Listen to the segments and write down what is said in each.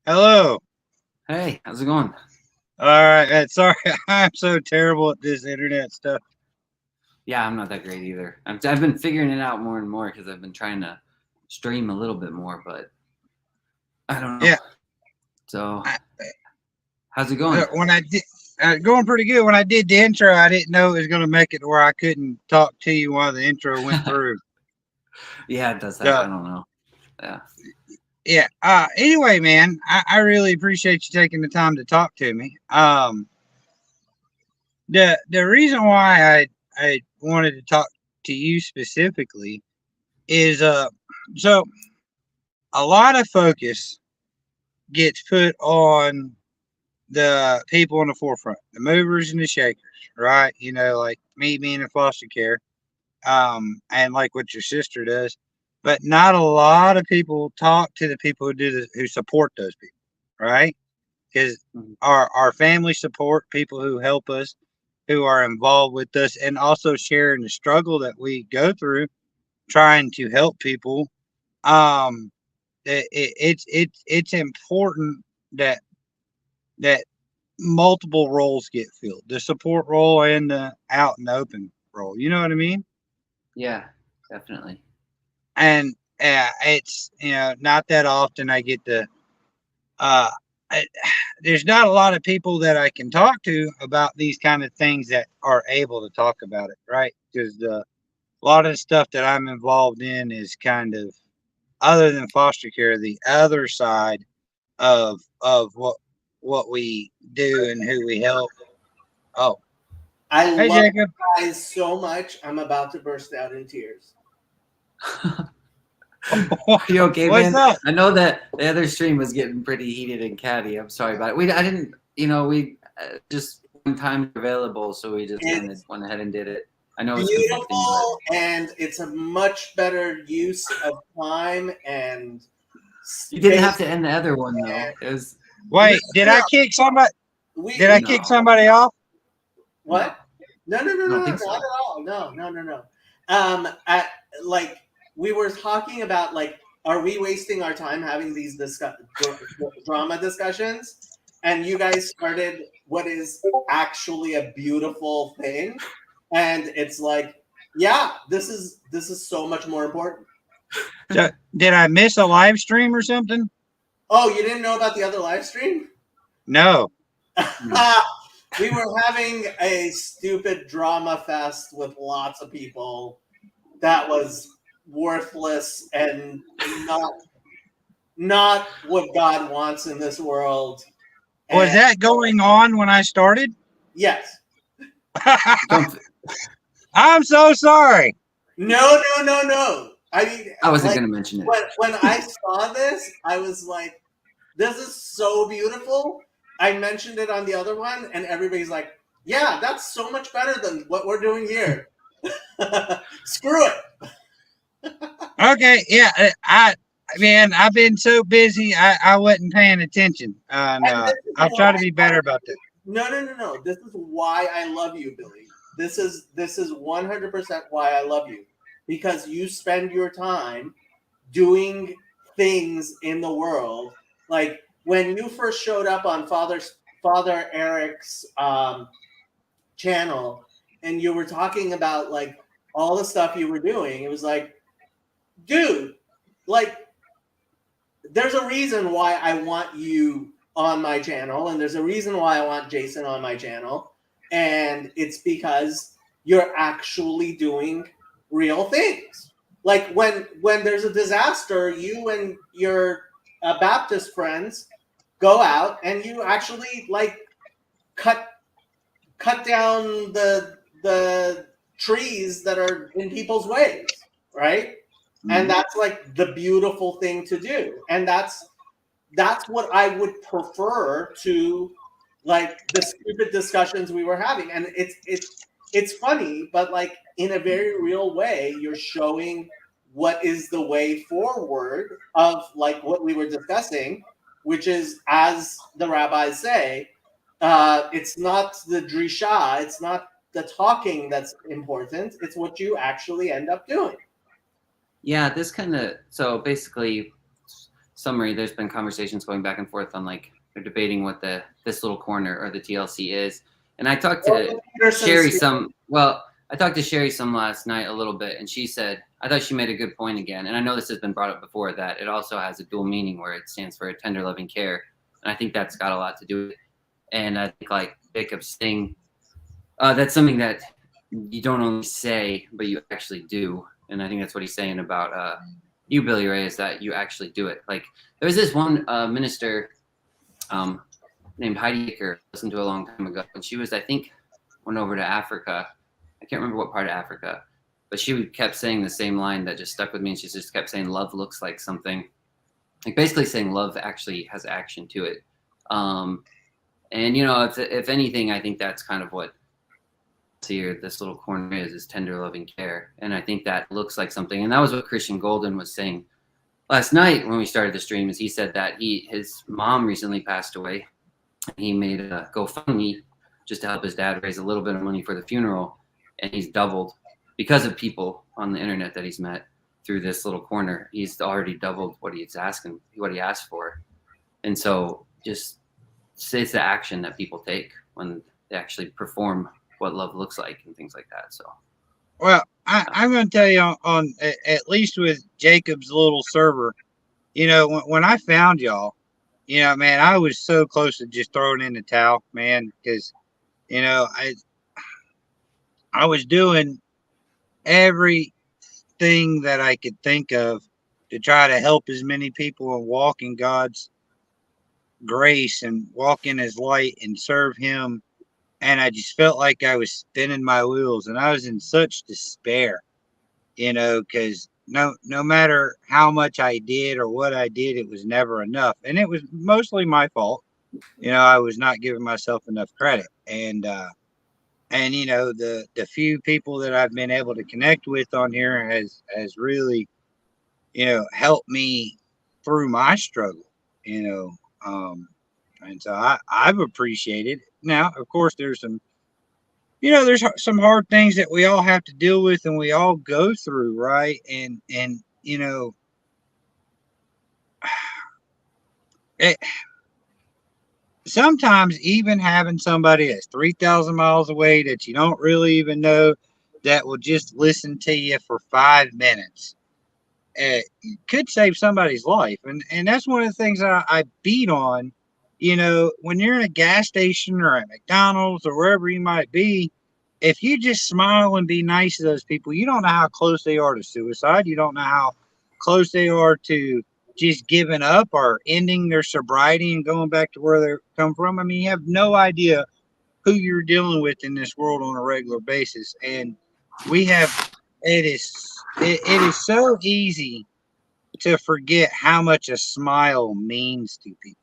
Hello. Hey, how's it going? All right. Sorry, I'm so terrible at this internet stuff. Yeah, I'm not that great either. I've been figuring it out more and more because I've been trying to stream a little bit more, but I don't know. Yeah. So, I, how's it going? when I did, going pretty good. When I did the intro, I didn't know it was going to make it to where I couldn't talk to you while the intro went through. Yeah, it does that. So I don't know. Yeah. yeah. Anyway, man, I really appreciate you taking the time to talk to me. The reason why I wanted to talk to you specifically is so a lot of focus gets put on the people in the forefront, the movers and the shakers, right? You know, like me being in foster care, and like what your sister does. But not a lot of people talk to the people who support those people, right? Because Mhm. our family support people who help us, who are involved with us, and also sharing the struggle that we go through trying to help people. Um, it's important that that multiple roles get filled, the support role and the out and open role. You know what I mean? Yeah, definitely. And it's not that often I get to. Uh, I, there's not a lot of people that I can talk to about these kind of things that are able to talk about it, right? Because a lot of the stuff that I'm involved in is kind of other than foster care, the other side of what we do and who we help. Oh, I hey love Jacob. you guys so much. I'm about to burst out in tears. Are you okay, What's man? up? I know that the other stream was getting pretty heated and catty. I'm sorry about it. I didn't, we just one time available, so we just kind of It's went ahead and did it. I know it's conflicting, but beautiful and it's a much better use of time and you didn't have space. to end the other one though. It was No, Wait, did no, I no. kick somebody? Did I We kick no, somebody off? no, what? No, no, no, I no, don't no, think not so. at all. No, no, no, no. At like we were talking about like, are we wasting our time having these drama discussions? And you guys started what is actually a beautiful thing, and it's like, yeah, this is so much more important. So, did I miss a live stream or something? Oh, you didn't know about the other live stream? No. No. We were having a stupid drama fest with lots of people that was worthless and not what God wants in this world. Was And that going on when I started? yes, Don't. I'm so sorry. no, no, no, no. I mean, I wasn't like gonna mention it. when I saw this, I was like, "This is so beautiful." I mentioned it on the other one, and everybody's like, "Yeah, that's so much better than what we're doing here." Screw it. Okay, yeah. Man, I've been so busy, I wasn't paying attention, and And this is I'll why try to be better about that. no, no, no, no. This is why I love you, Billy. This is 100% why I love you, because you spend your time doing things in the world. Like when you first showed up on Father Eric's channel, and you were talking about like all the stuff you were doing. It was like, dude, like there's a reason why I want you on my channel, and there's a reason why I want Jason on my channel, and it's because you're actually doing real things. Like when there's a disaster, you and your Baptist friends go out and you actually like cut cut down the trees that are in people's ways, right? And Mhm. that's like the beautiful thing to do, and that's what I would prefer to like the stupid discussions we were having. And it's funny, but like in a very real way, you're showing what is the way forward of like what we were discussing, which is, as the rabbis say, it's not the drisha, it's not the talking that's important, it's what you actually end up doing. Yeah, this kind of so basically summary, there's been conversations going back and forth on like they're debating what this little corner or the TLC is. And I talked to Sherry some. Well, I talked to Sherry some last night a little bit, and she said I thought she made a good point again. And I know this has been brought up before that it also has a dual meaning where it stands for a tender, loving care, and I think that's got a lot to do with it. And I think like Jacob's thing, that's something that you don't only say, but you actually do. And I think that's what he's saying about you, Billy Ray, is that you actually do it. Like there was this one minister named Heidi Aker I listened to a long time ago, and she was, I think, went over to Africa. I can't remember what part of Africa, but she kept saying the same line that just stuck with me, and she just kept saying love looks like something. Like basically saying love actually has action to it. And you know, if anything, I think that's kind of what here this little corner is tender, loving care. And I think that looks like something. And that was what Christian Golden was saying last night when we started the stream, is he said that his mom recently passed away. He made a GoFundMe just to help his dad raise a little bit of money for the funeral. And he's doubled because of people on the internet that he's met through this little corner. He's already doubled what he asked for. And so just it's the action that people take when they actually perform what love looks like and things like that. So, well, I'm going to tell you on at least with Jacob's little server, you know, when I found y'all, you know, man, I was so close to just throwing in the towel, man, because, you know, I was doing everything that I could think of to try to help as many people and walk in God's grace and walk in his light and serve him. And I just felt like I was spinning my wheels, and I was in such despair, you know, because no matter how much I did or what I did, it was never enough. And it was mostly my fault. You know, I was not giving myself enough credit. And you know, the few people that I've been able to connect with on here has really, you know, helped me through my struggle, you know. And so I've appreciated it. Now, of course, there's some, you know, there's some hard things that we all have to deal with and we all go through, right? And you know, sometimes even having somebody that's 3,000 miles away that you don't really even know that will just listen to you for 5 minutes could save somebody's life. And that's one of the things I beat on. You know, when you're in a gas station or at McDonald's or wherever you might be, if you just smile and be nice to those people, you don't know how close they are to suicide. You don't know how close they are to just giving up or ending their sobriety and going back to where they come from. I mean, you have no idea who you're dealing with in this world on a regular basis. And it is so easy to forget how much a smile means to people.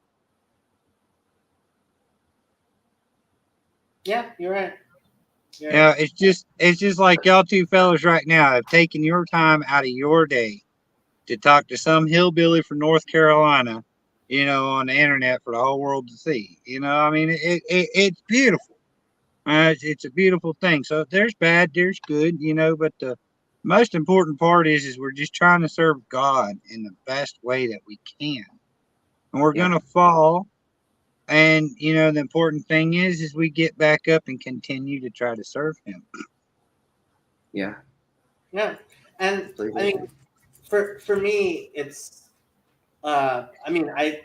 Yeah, you're right. Yeah, it's just like y'all two fellas right now have taken your time out of your day to talk to some hillbilly from North Carolina, you know, on the internet for the whole world to see. You know, I mean, it's beautiful. It's a beautiful thing. So there's bad, there's good, you know, but the most important part is we're just trying to serve God in the best way that we can. And we're going to fall. And, you know, the important thing is we get back up and continue to try to serve him. Yeah. Yeah. And I mean, for me, it's, I mean, I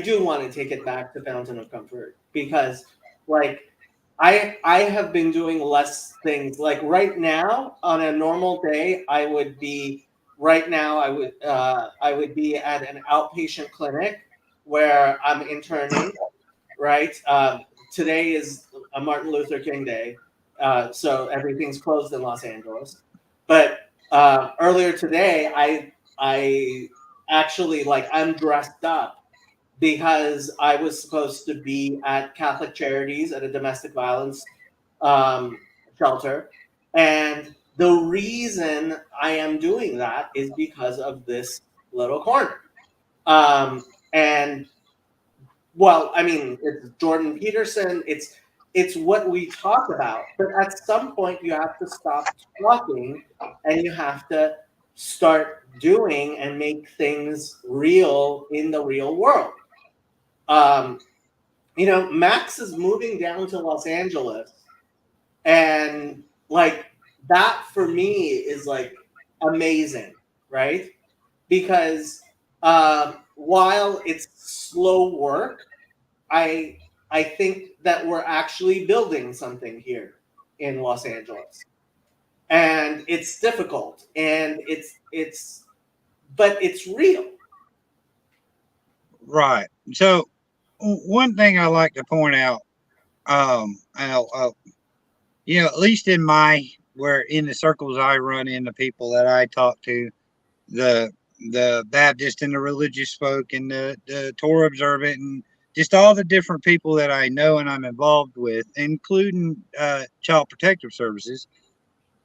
do want to take it back to Fountain of Comfort because like, I have been doing less things. Like right now on a normal day, I would be at an outpatient clinic where I'm interning. Right. Today is a Martin Luther King Day, so everything's closed in Los Angeles. But earlier today, I actually I'm dressed up because I was supposed to be at Catholic Charities at a domestic violence shelter, and the reason I am doing that is because of this little corner, and. Well, I mean, it's Jordan Peterson. It's what we talk about. But at some point, you have to stop talking, and you have to start doing and make things real in the real world. Um, Max is moving down to Los Angeles, and like that for me is like amazing, right? Because while it's slow work, I I think that we're actually building something here in Los Angeles, and it's difficult, and but it's real. Right. So one thing I like to point out, at least in the circles I run in, the people that I talk to, the Baptist and the religious folk and the Torah observant and just all the different people that I know and I'm involved with, including Child Protective Services,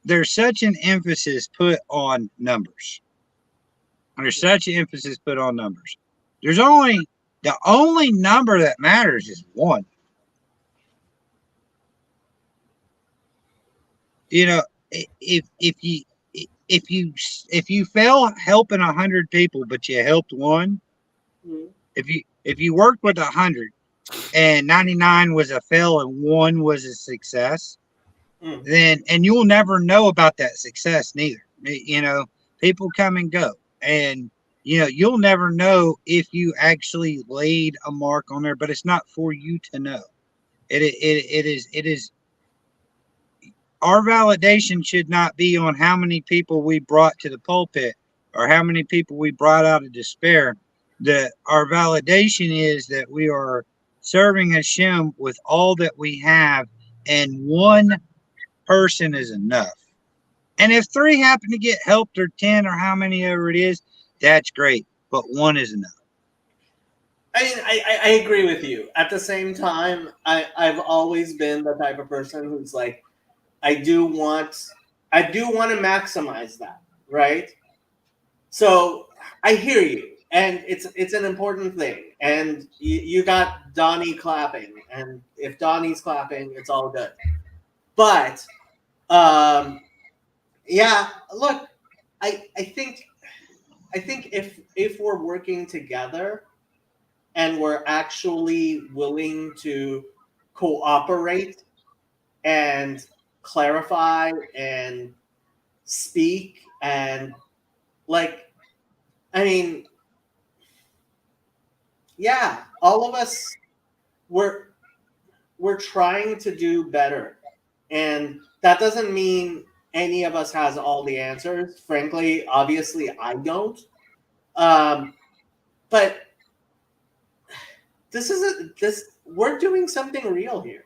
there's such an emphasis put on numbers. There's such an emphasis put on numbers. The only number that matters is one. If you fail helping 100 people, but you helped one, Mm-hmm. if you worked with 100 and 99 was a fail and one was a success, then and you'll never know about that success neither. People come and go, and you'll never know if you actually laid a mark on there. But it's not for you to know. It is. Our validation should not be on how many people we brought to the pulpit or how many people we brought out of despair. Our validation is that we are serving Hashem with all that we have, and one person is enough. And if 3 happen to get helped, or 10, or how many ever it is, that's great. But 1 is enough. I mean, I agree with you. At the same time, I've always been the type of person who's like, I do want to maximize that, right? So I hear you, and it's an important thing. And you got Donnie clapping, and if Donnie's clapping, it's all good. But yeah, look, I think if we're working together and we're actually willing to cooperate and clarify and speak, and yeah, all of us, we're trying to do better, and that doesn't mean any of us has all the answers. Frankly, obviously I don't, but we're doing something real here.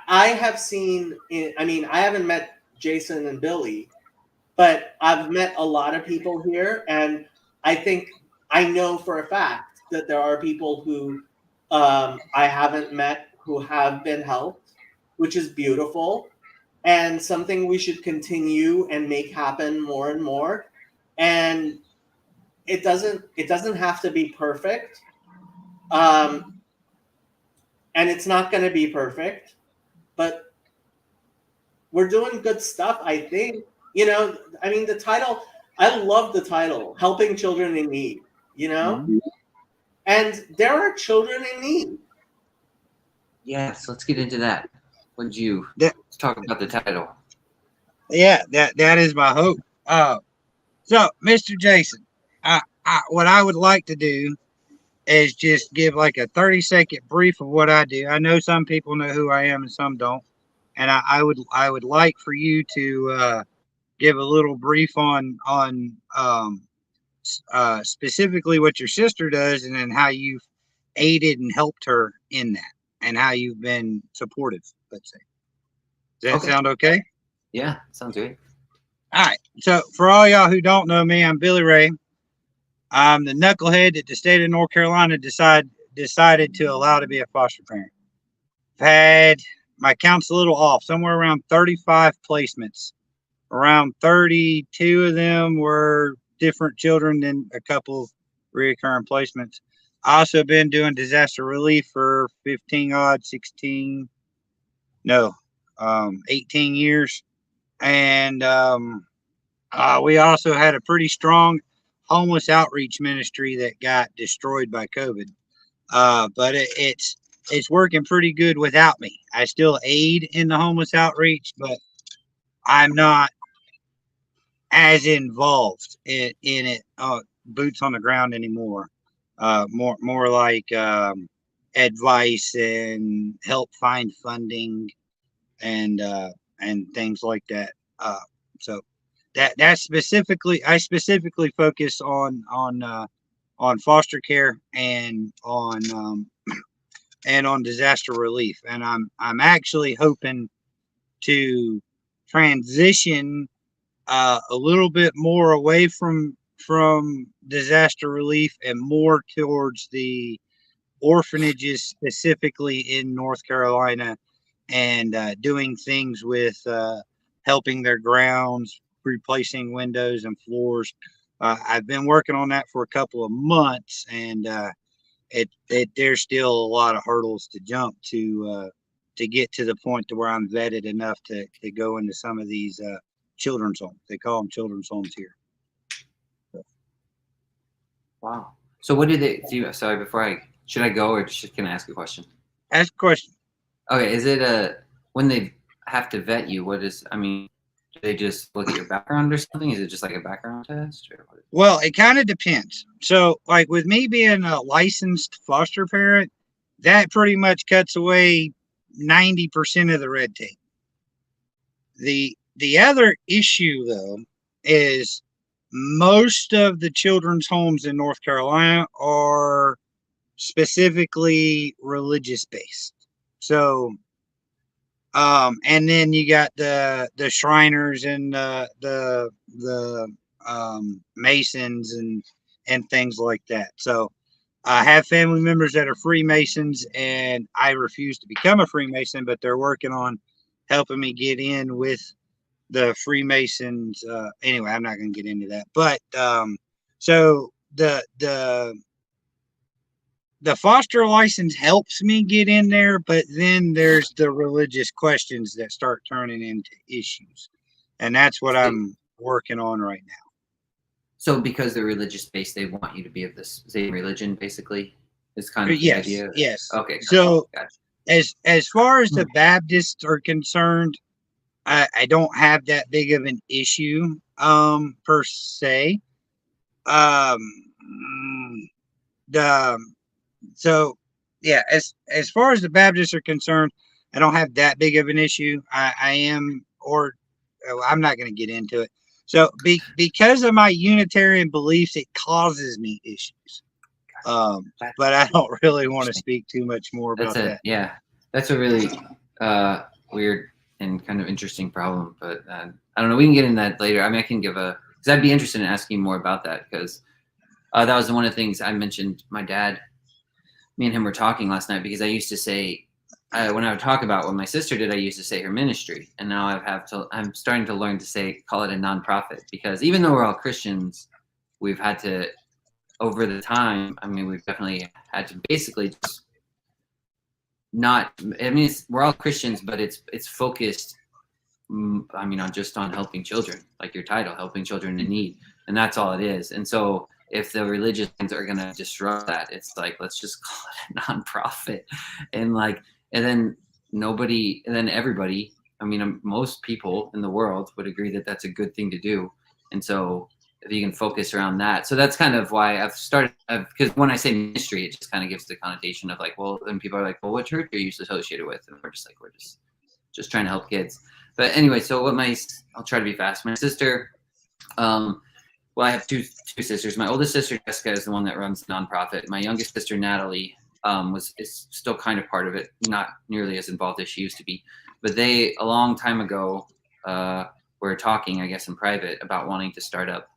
I have seen, I haven't met Jason and Billy, but I've met a lot of people here, and I know for a fact that there are people who I haven't met who have been helped, which is beautiful, and something we should continue and make happen more and more. And it doesn't have to be perfect, and it's not going to be perfect, but we're doing good stuff, I think. The title, I love the title, Helping Children in Need, Mm-hmm. And there are children in need. Yes, let's get into that. Would you talk about the title? Yeah, that is my hope. So, Mr. Jason, what I would like to do is just give like a 30-second brief of what I do. I know some people know who I am and some don't, and I would like for you to give a little brief on specifically what your sister does, and then how you've aided and helped her in that, and how you've been supportive. Let's say. Does that sound okay? Yeah, sounds great. All right. So for all y'all who don't know me, I'm Billy Ray. I'm the knucklehead that the state of North Carolina decided to allow to be a foster parent. I've had, my count's a little off, somewhere around 35 placements. Around 32 of them were different children, than a couple recurring placements. I also been doing disaster relief for 18 years. And We also had a pretty strong homeless outreach ministry that got destroyed by COVID. But it's working pretty good without me. I still aid in the homeless outreach, but I'm not as involved in it, boots on the ground anymore. More like advice and help find funding and things like that. So that's specifically, I specifically focus on foster care and on disaster relief, and I'm actually hoping to transition a little bit more away from disaster relief and more towards the orphanages, specifically in North Carolina, and doing things with helping their grounds, replacing windows and floors. I've been working on that for a couple of months, and there's still a lot of hurdles to jump to get to the point to where I'm vetted enough to go into some of these children's homes. They call them children's homes here. Wow. So what do they do? Sorry, should I go or can I ask a question? Ask a question. Okay. Is it when they have to vet you, do they just look at your background or something? Is it just like a background test? Or what? Well, it kind of depends. So, like with me being a licensed foster parent, that pretty much cuts away 90% of the red tape. The other issue, though, is most of the children's homes in North Carolina are specifically religious based. So, and then you got the Shriners and the Masons and things like that. So I have family members that are Freemasons, and I refuse to become a Freemason, but they're working on helping me get in with the Freemasons. Anyway, I'm not going to get into that, but so the foster license helps me get in there, but then there's the religious questions that start turning into issues. And that's what I'm working on right now. So because they're religious based, they want you to be of this same religion, basically, is kind of the Yes, idea. yes. Okay. So gotcha. as far as the Baptists are concerned, I don't have that big of an issue per se. So yeah, as far as the Baptists are concerned, I don't have that big of an issue. I'm not going to get into it. So because of my Unitarian beliefs, it causes me issues. But I don't really want to speak too much more about that. Yeah, that's a really weird and kind of interesting problem. But I don't know. We can get into that later. I mean, I can because I'd be interested in asking more about that, because that was one of the things I mentioned. My dad, me and him were talking last night, because I used to say, when I would talk about what my sister did, I used to say her ministry, and now I'm starting to learn to call it a nonprofit, because even though we're all Christians, we've had to, over the time, we've definitely had to basically just we're all Christians, but it's focused, just on helping children, like your title, helping children in need, and that's all it is. And so if the religious things are going to disrupt that, it's like, let's just call it a nonprofit. And then everybody, most people in the world would agree that that's a good thing to do. And so if you can focus around that. So that's kind of why I've started, because when I say ministry, it just kind of gives the connotation of like, well, then people are like, well, what church are you associated with? And we're just trying to help kids. But anyway, so I'll try to be fast. My sister, I have two sisters. My oldest sister, Jessica, is the one that runs the nonprofit. My youngest sister, Natalie, is still kind of part of it, not nearly as involved as she used to be. But they, a long time ago, were talking, I guess, in private about wanting to start up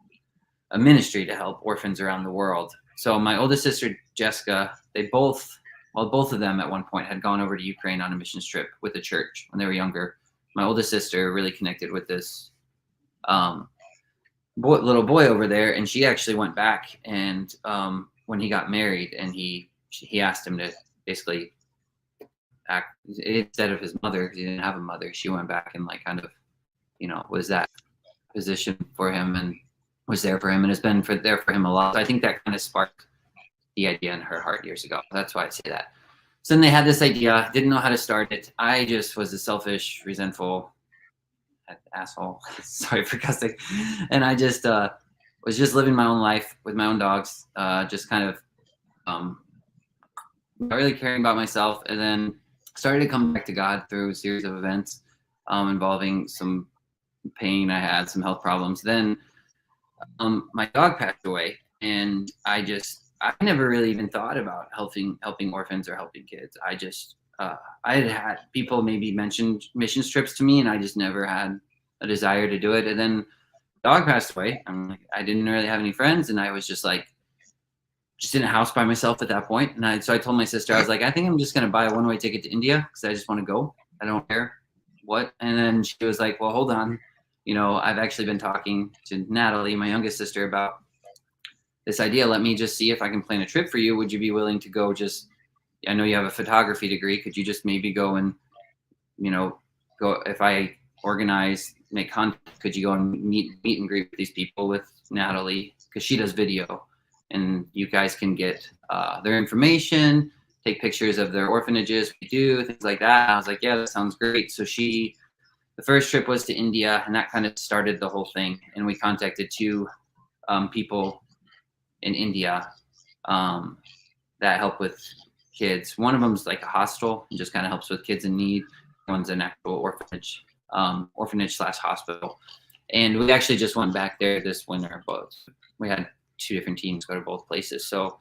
a ministry to help orphans around the world. So my oldest sister, Jessica, both of them at one point had gone over to Ukraine on a missions trip with the church when they were younger. My oldest sister really connected with this little boy over there, and she actually went back, and when he got married, and he asked him to basically act instead of his mother, because he didn't have a mother. She went back and was that position for him and was there for him and has been there for him a lot. So I think that kind of sparked the idea in her heart years ago. That's why I say that. So then they had this idea, didn't know how to start it. I just was a selfish, resentful asshole. Sorry for cussing. And I just was just living my own life with my own dogs, just kind of not really caring about myself. And then started to come back to God through a series of events involving some pain I had, some health problems. Then my dog passed away, and I never really even thought about helping orphans or helping kids. I just I had people maybe mention mission trips to me, and I just never had a desire to do it. And then dog passed away. I didn't really have any friends, and I was just in a house by myself at that point. And so I told my sister, I was like, I think I'm just gonna buy a one-way ticket to India because I just want to go. I don't care what. And then she was like, well, hold on. I've actually been talking to Natalie, my youngest sister, about this idea. Let me just see if I can plan a trip for you. Would you be willing to go? I know you have a photography degree. Could you just maybe go and, go if I make contact, could you go and meet and greet with these people with Natalie? Because she does video, and you guys can get their information, take pictures of their orphanages, things like that. I was like, yeah, that sounds great. So the first trip was to India, and that kind of started the whole thing. And we contacted two people in India that help with kids. One of them is like a hostel and just kind of helps with kids in need. One's an actual orphanage/hospital. And we actually just went back there this winter, but we had two different teams go to both places. So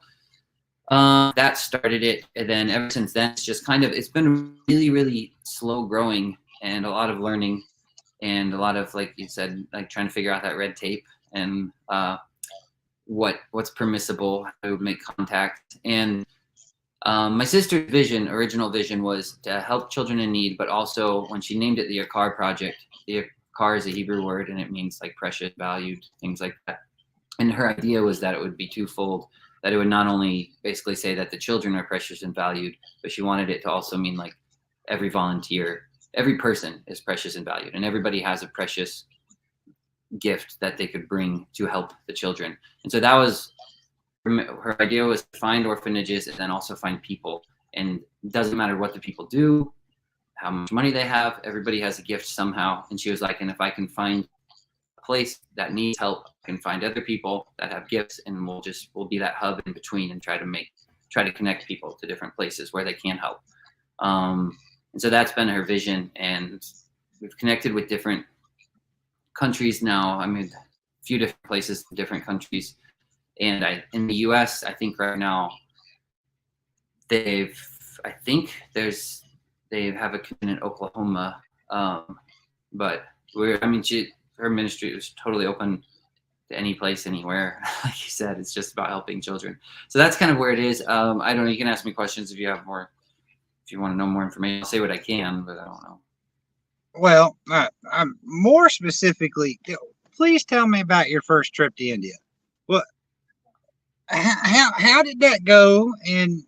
that started it. And then ever since then, it's been really, really slow growing and a lot of learning and a lot of, like you said, like trying to figure out that red tape and what's permissible, how to make contact. And my sister's original vision was to help children in need, but also when she named it the Yakar Project, the Yakar is a Hebrew word and it means like precious, valued, things like that. And her idea was that it would be twofold, that it would not only basically say that the children are precious and valued, but she wanted it to also mean like every volunteer, every person is precious and valued, and everybody has a precious gift that they could bring to help the children. And so that was her idea, was to find orphanages and then also find people. And it doesn't matter what the people do, how much money they have, everybody has a gift somehow. And she was like, and if I can find a place that needs help, I can find other people that have gifts, and we'll be that hub in between and try to connect people to different places where they can help. And so that's been her vision, and we've connected with different countries now. I mean, a few different places, different countries. And in the U.S., I think right now they have a community in Oklahoma, but her ministry was totally open to any place, anywhere. Like you said, it's just about helping children. So that's kind of where it is. I don't know. You can ask me questions if you have more. If you want to know more information, I'll say what I can, but I don't know. Well, I'm more specifically, please tell me about your first trip to India. Well, how did that go, and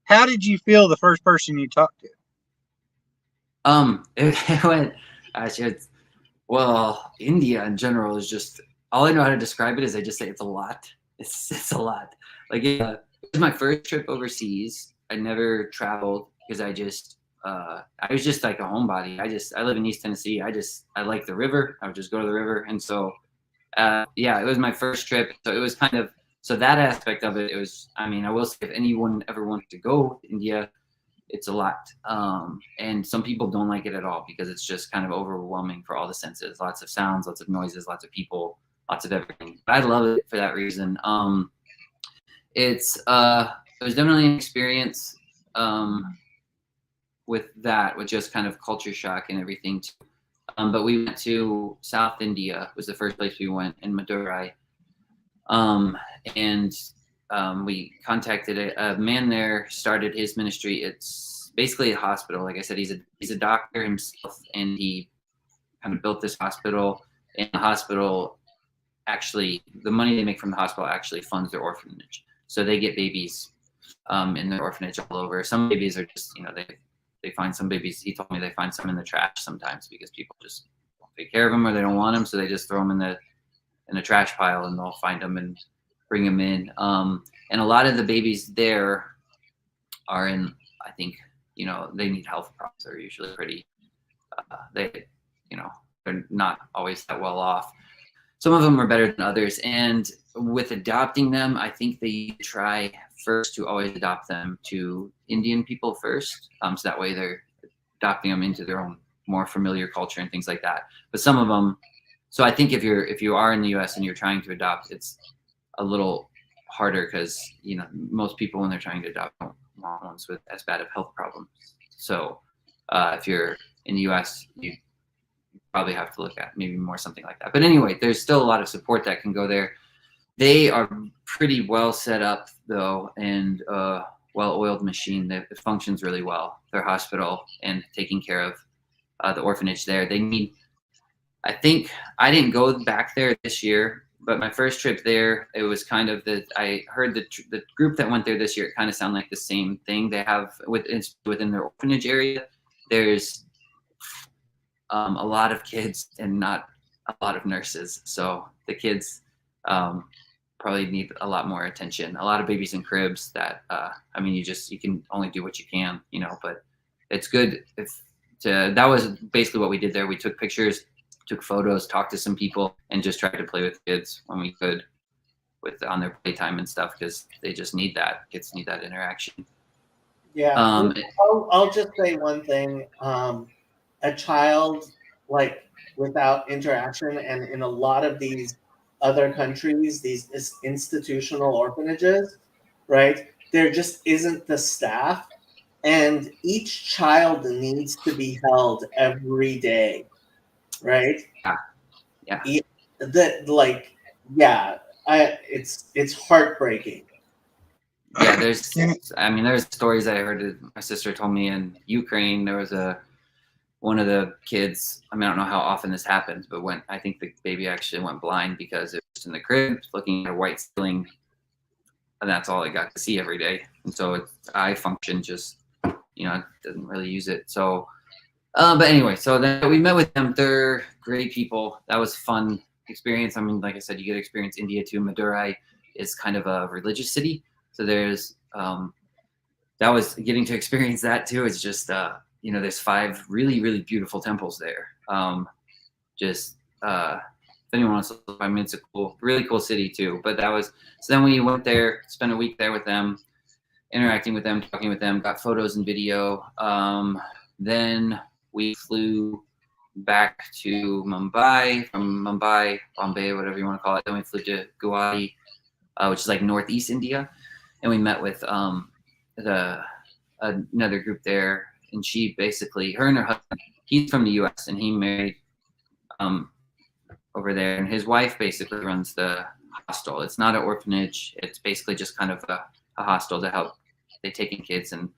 how did you feel the first person you talked to? It went. Well, India in general is just, all I know how to describe it is I just say it's a lot. It's a lot. Like it was my first trip overseas. I never traveled because I was just like a homebody. I live in East Tennessee. I like the river. I would just go to the river. And so, it was my first trip. So it was kind of, so that aspect of it, I will say if anyone ever wants to go to India, it's a lot. And some people don't like it at all because it's just kind of overwhelming for all the senses. Lots of sounds, lots of noises, lots of people, lots of everything. But I love it for that reason. It was definitely an experience with just kind of culture shock and everything too. But we went to South India, was the first place we went, in Madurai. We contacted a man there, started his ministry. It's basically a hospital. Like I said, he's a doctor himself, and he kind of built this hospital. And the hospital actually, the money they make from the hospital actually funds their orphanage. So they get babies in their orphanage all over. Some babies are just, they find some babies. He told me they find some in the trash sometimes because people just don't take care of them or they don't want them, so they just throw them in the trash pile, and they'll find them and bring them in. And a lot of the babies there are in, I think, you know, they need health problems. They're usually pretty, they, you know, they're not always that well off. Some of them are better than others. And with adopting them, I think they try first to always adopt them to Indian people first. So that way they're adopting them into their own more familiar culture and things like that. But some of them, so I think if you are in the US and you're trying to adopt, it's a little harder because, you know, most people when they're trying to adopt don't want ones with as bad of health problems. So if you're in the US, you probably have to look at maybe more something like that. But anyway, there's still a lot of support that can go there. They are pretty well set up though, and well-oiled machine that functions really well. Their hospital and taking care of the orphanage there. They need, I think, I didn't go back there this year, but my first trip there, it was kind of I heard the group that went there this year, it kind of sounded like the same thing they have within their orphanage area. There's a lot of kids and not a lot of nurses. So the kids probably need a lot more attention. A lot of babies in cribs that, I mean, you can only do what you can, you know, but it's good that was basically what we did there. We took pictures, took photos, talked to some people, and just tried to play with kids when we could on their playtime and stuff, because they just need that. Kids need that interaction. Yeah. I'll just say one thing. A child like without interaction, and in a lot of these other countries, these institutional orphanages, right? There just isn't the staff, and each child needs to be held every day, right? Yeah. It's heartbreaking. Yeah, there's stories I heard. My sister told me in Ukraine, there was one of the kids, I mean, I don't know how often this happens, but I think the baby actually went blind because it was in the crib looking at a white ceiling, and that's all it got to see every day. And so its eye function just, you know, it doesn't really use it. So, but anyway, so then we met with them. They're great people. That was a fun experience. I mean, like I said, you get to experience India too. Madurai is kind of a religious city. So there's, that was getting to experience that too. It's just, you know, there's 5 really, really beautiful temples there. If anyone wants to look, I mean, it's a really cool city too. But so then we went there, spent a week there with them, interacting with them, talking with them, got photos and video. Then we flew back to Mumbai, from Mumbai, Bombay, whatever you want to call it. Then we flew to Guwahati, which is like northeast India. And we met with another group there. And she basically, her and her husband, he's from the US and he married over there. And his wife basically runs the hostel. It's not an orphanage. It's basically just kind of a hostel to help. They take in kids and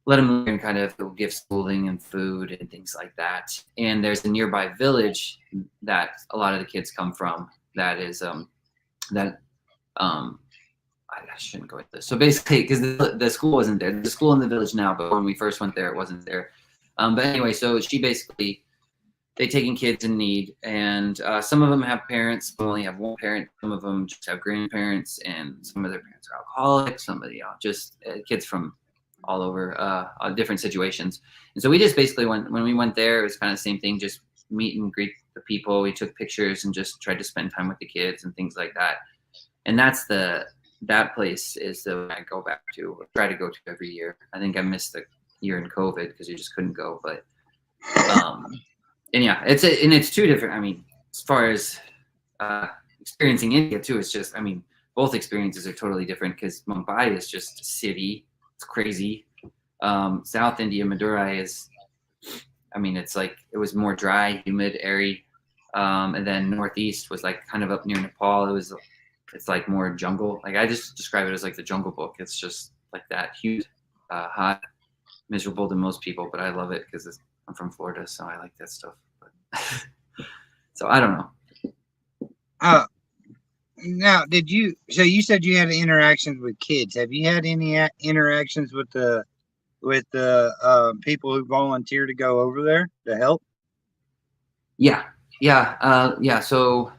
let them learn, kind of give schooling and food and things like that. And there's a nearby village that a lot of the kids come from that is, I shouldn't go into this. So basically, because the school wasn't there. There's a school in the village now, but when we first went there, it wasn't there. But anyway, so she basically, they take in kids in need, and some of them have parents, but only have one parent. Some of them just have grandparents, and some of their parents are alcoholics. Some of the just kids from all over different situations. And so we just basically when we went there, it was kind of the same thing, just meet and greet the people. We took pictures and just tried to spend time with the kids and things like that. And that place is the one I go back to, or try to go to every year. I think I missed the year in COVID because you just couldn't go. But and yeah, it's 2 different. I mean, as far as experiencing India too, it's just, I mean, both experiences are totally different because Mumbai is just a city. It's crazy. South India, Madurai is, I mean, it's like, it was more dry, humid, airy. And then Northeast was like kind of up near Nepal. It's like more jungle. Like I just describe it as like the Jungle Book. It's just like that, huge, hot, miserable to most people, but I love it because I'm from Florida, so I like that stuff. But so I don't know. Now, so you said you had interactions with kids. Have you had any interactions with the people who volunteer to go over there to help? Yeah. So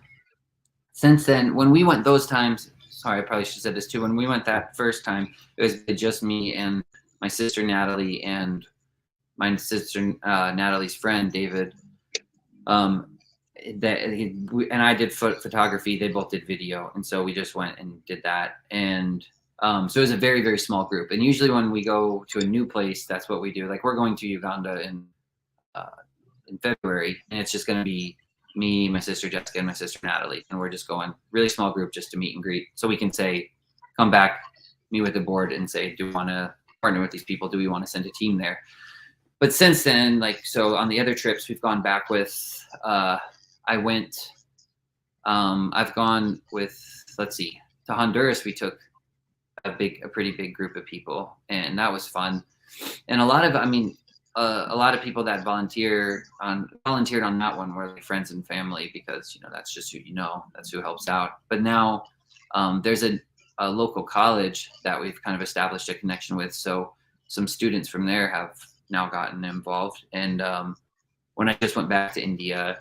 since then, when we went those times, sorry, I probably should have said this too. When we went that first time, it was just me and my sister Natalie and my sister Natalie's friend David. And I did photography. They both did video, and so we just went and did that. And so it was a very, very small group. And usually when we go to a new place, that's what we do. Like we're going to Uganda in February, and it's just going to be me, my sister Jessica, and my sister Natalie, and we're just going really small group just to meet and greet, so we can say, come back, meet with the board, and say, do we want to partner with these people? Do we want to send a team there? But since then, like, so on the other trips we've gone back with, I've gone with, let's see, to Honduras. We took a pretty big group of people, and that was fun. And a lot of people that volunteered on that one were like friends and family, because that's just who that's who helps out. But now there's a local college that we've kind of established a connection with, so some students from there have now gotten involved. And when I just went back to India,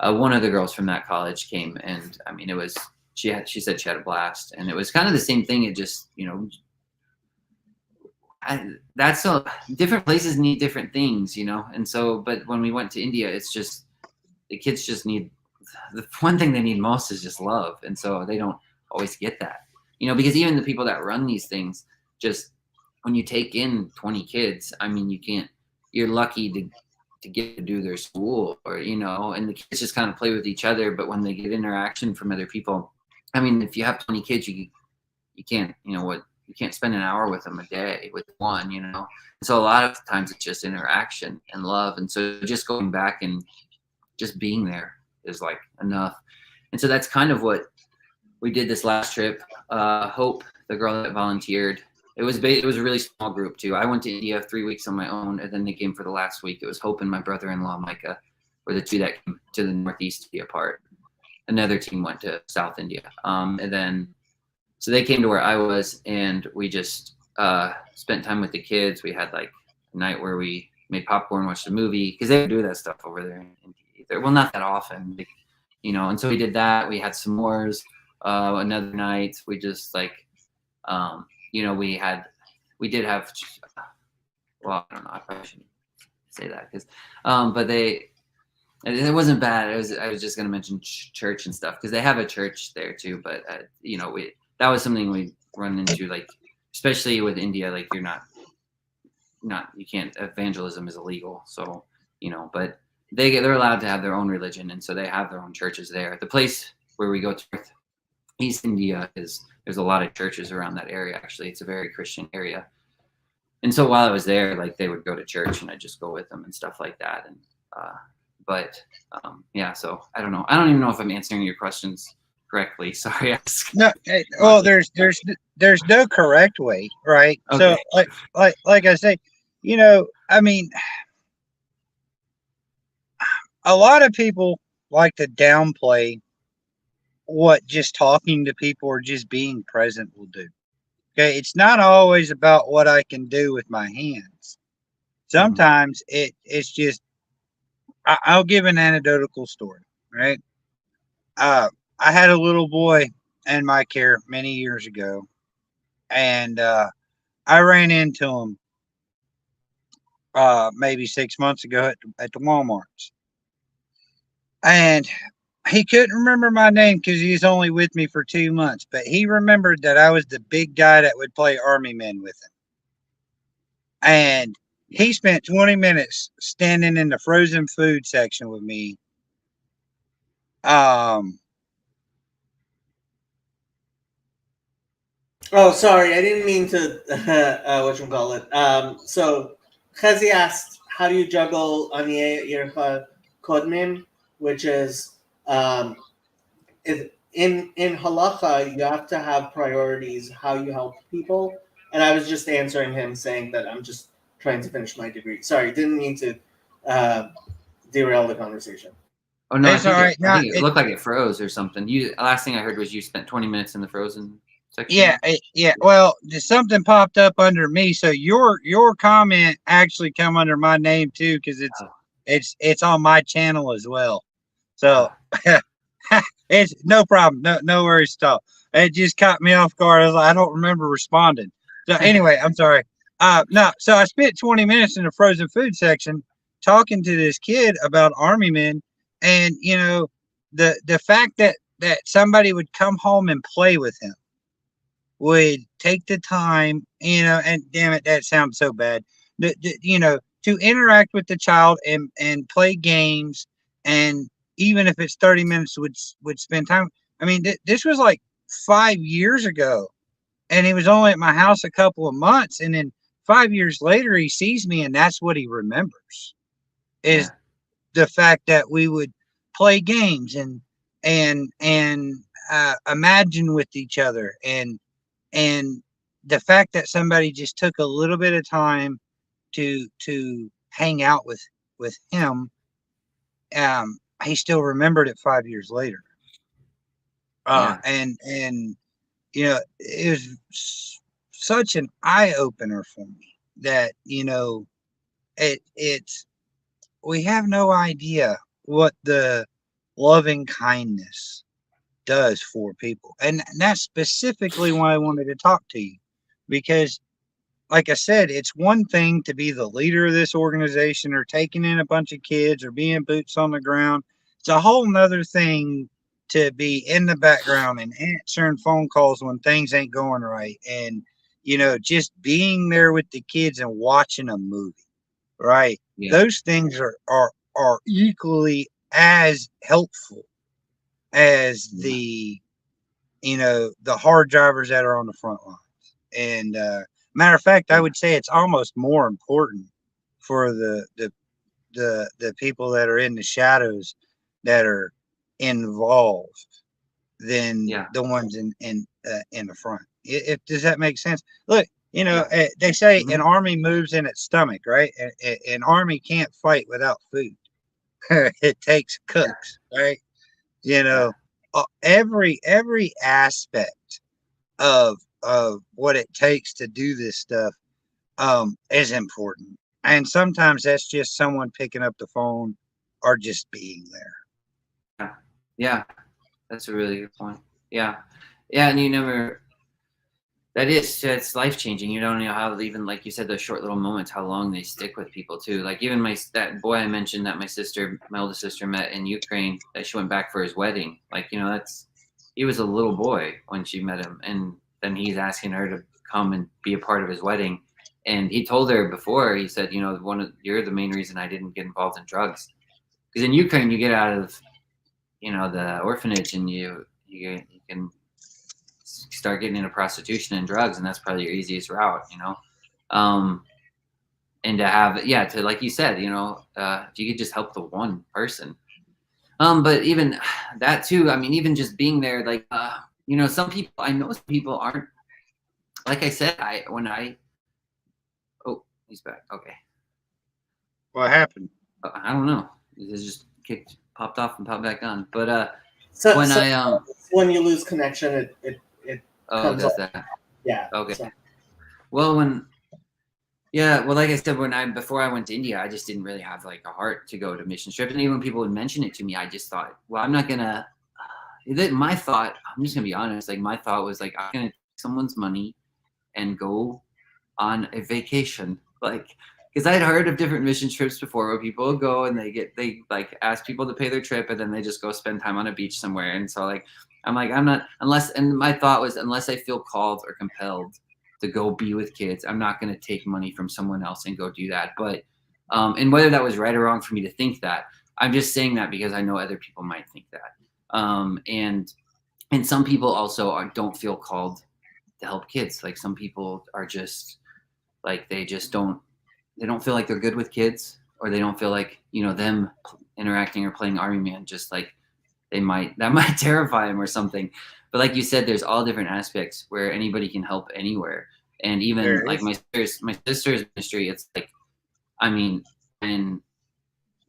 one of the girls from that college came, and I mean, it was she said she had a blast, and it was kind of the same thing. It just that's so different places need different things, and so, but when we went to India, it's just the kids just need, the one thing they need most is just love, and so they don't always get that, because even the people that run these things, just when you take in 20 kids, I mean, you're lucky to get to do their school, or and the kids just kind of play with each other. But when they get interaction from other people, I mean, if you have 20 kids, you can't, you can't spend an hour with them a day with one, So a lot of times it's just interaction and love. And so just going back and just being there is like enough. And so that's kind of what we did this last trip. Hope, the girl that volunteered, it was a really small group too. I went to India 3 weeks on my own, and then they came for the last week. It was Hope and my brother-in-law, Micah, were the two that came to the Northeast to be a part. Another team went to South India. And then, so they came to where I was, and we just spent time with the kids. We had like a night where we made popcorn, watched a movie, because they would do that stuff over there in India. Well, not that often, and so we did that. We had s'mores. Another night, we just like, we did have, well, I don't know, I probably shouldn't say that, because, but it wasn't bad. I was just going to mention church and stuff, because they have a church there too. But, that was something we run into, like, especially with India, like you can't, evangelism is illegal. So, but they're allowed to have their own religion. And so they have their own churches there. The place where we go to East India there's a lot of churches around that area. Actually, it's a very Christian area. And so while I was there, like they would go to church, and I'd just go with them and stuff like that. And, yeah, so I don't know. I don't even know if I'm answering your questions correctly. Sorry. No, well, there's no correct way, right? Okay. So like I say, I mean, a lot of people like to downplay what just talking to people or just being present will do. Okay, it's not always about what I can do with my hands. Sometimes it's just, I'll give an anecdotal story, right? I had a little boy in my care many years ago, and I ran into him maybe 6 months ago at the Walmarts, and he couldn't remember my name because he's only with me for 2 months, but he remembered that I was the big guy that would play Army Men with him. And he spent 20 minutes standing in the frozen food section with me. Oh, sorry. I didn't mean to, whatchamacallit. So Chazi asked, how do you juggle Aniye Irfa Kodmim, which is, in halacha, you have to have priorities, how you help people. And I was just answering him saying that I'm just trying to finish my degree. Sorry, didn't mean to derail the conversation. Oh, no, it's all right. I think it looked like it froze or something. Last thing I heard was you spent 20 minutes in the frozen section. Yeah. Well, something popped up under me. So your comment actually come under my name too, because It's on my channel as well. So it's no problem. No worries at all. It just caught me off guard. I don't remember responding. So anyway, I'm sorry. No, so I spent 20 minutes in the frozen food section talking to this kid about Army men, and the fact that somebody would come home and play with him, would take the time, and damn it, that sounds so bad, to interact with the child and play games, and even if it's 30 minutes, would spend time. I mean, this was like 5 years ago, and he was only at my house a couple of months, and then 5 years later, he sees me, and that's what he remembers, is the fact that we would play games and imagine with each other, and the fact that somebody just took a little bit of time to hang out with him, he still remembered it 5 years later. And it was such an eye opener for me that it's we have no idea what the loving kindness does for people, and that's specifically why I wanted to talk to you, because like I said, it's one thing to be the leader of this organization or taking in a bunch of kids or being boots on the ground. It's a whole nother thing to be in the background and answering phone calls when things ain't going right, and just being there with the kids and watching a movie, right? Those things are equally as helpful as the hard drivers that are on the front lines. And matter of fact, I would say it's almost more important for the people that are in the shadows that are involved than the ones in the front. Does that make sense? Look, they say an army moves in its stomach, right? An army can't fight without food. It takes cooks, right? Every aspect of what it takes to do this stuff is important, and sometimes that's just someone picking up the phone or just being there. Yeah, that's a really good point. Yeah, and it's life changing. You don't know how, even like you said, those short little moments, how long they stick with people too. Like even that boy I mentioned that my oldest sister met in Ukraine, that she went back for his wedding. Like he was a little boy when she met him, and then he's asking her to come and be a part of his wedding. And he told her before, he said, you're the main reason I didn't get involved in drugs, because in Ukraine you get out of the orphanage and you can start getting into prostitution and drugs, and that's probably your easiest route, and to have to, like you said, if you could just help the one person, but even that too, I mean, even just being there, like some people aren't, like I said, oh, he's back. Okay, what happened? I don't know, it just popped off and popped back on, but when you lose connection, it comes does up. that? Yeah. Okay. So. Well, like I said, before I went to India, I just didn't really have like a heart to go to mission trips. And even when people would mention it to me, I just thought, well, I'm not gonna. My thought, I'm just gonna be honest. Like my thought was like, I'm gonna take someone's money and go on a vacation, like. Because I'd heard of different mission trips before where people would go and they ask people to pay their trip, and then they just go spend time on a beach somewhere. And so I'm not, and my thought was, unless I feel called or compelled to go be with kids, I'm not going to take money from someone else and go do that. But, and whether that was right or wrong for me to think that, I'm just saying that because I know other people might think that. And some people also don't feel called to help kids. Like some people are just like, they don't feel like they're good with kids, or they don't feel like, them interacting or playing Army Man, just like that might terrify them or something. But like you said, there's all different aspects where anybody can help anywhere. And even like my sister's ministry, it's like, I mean, and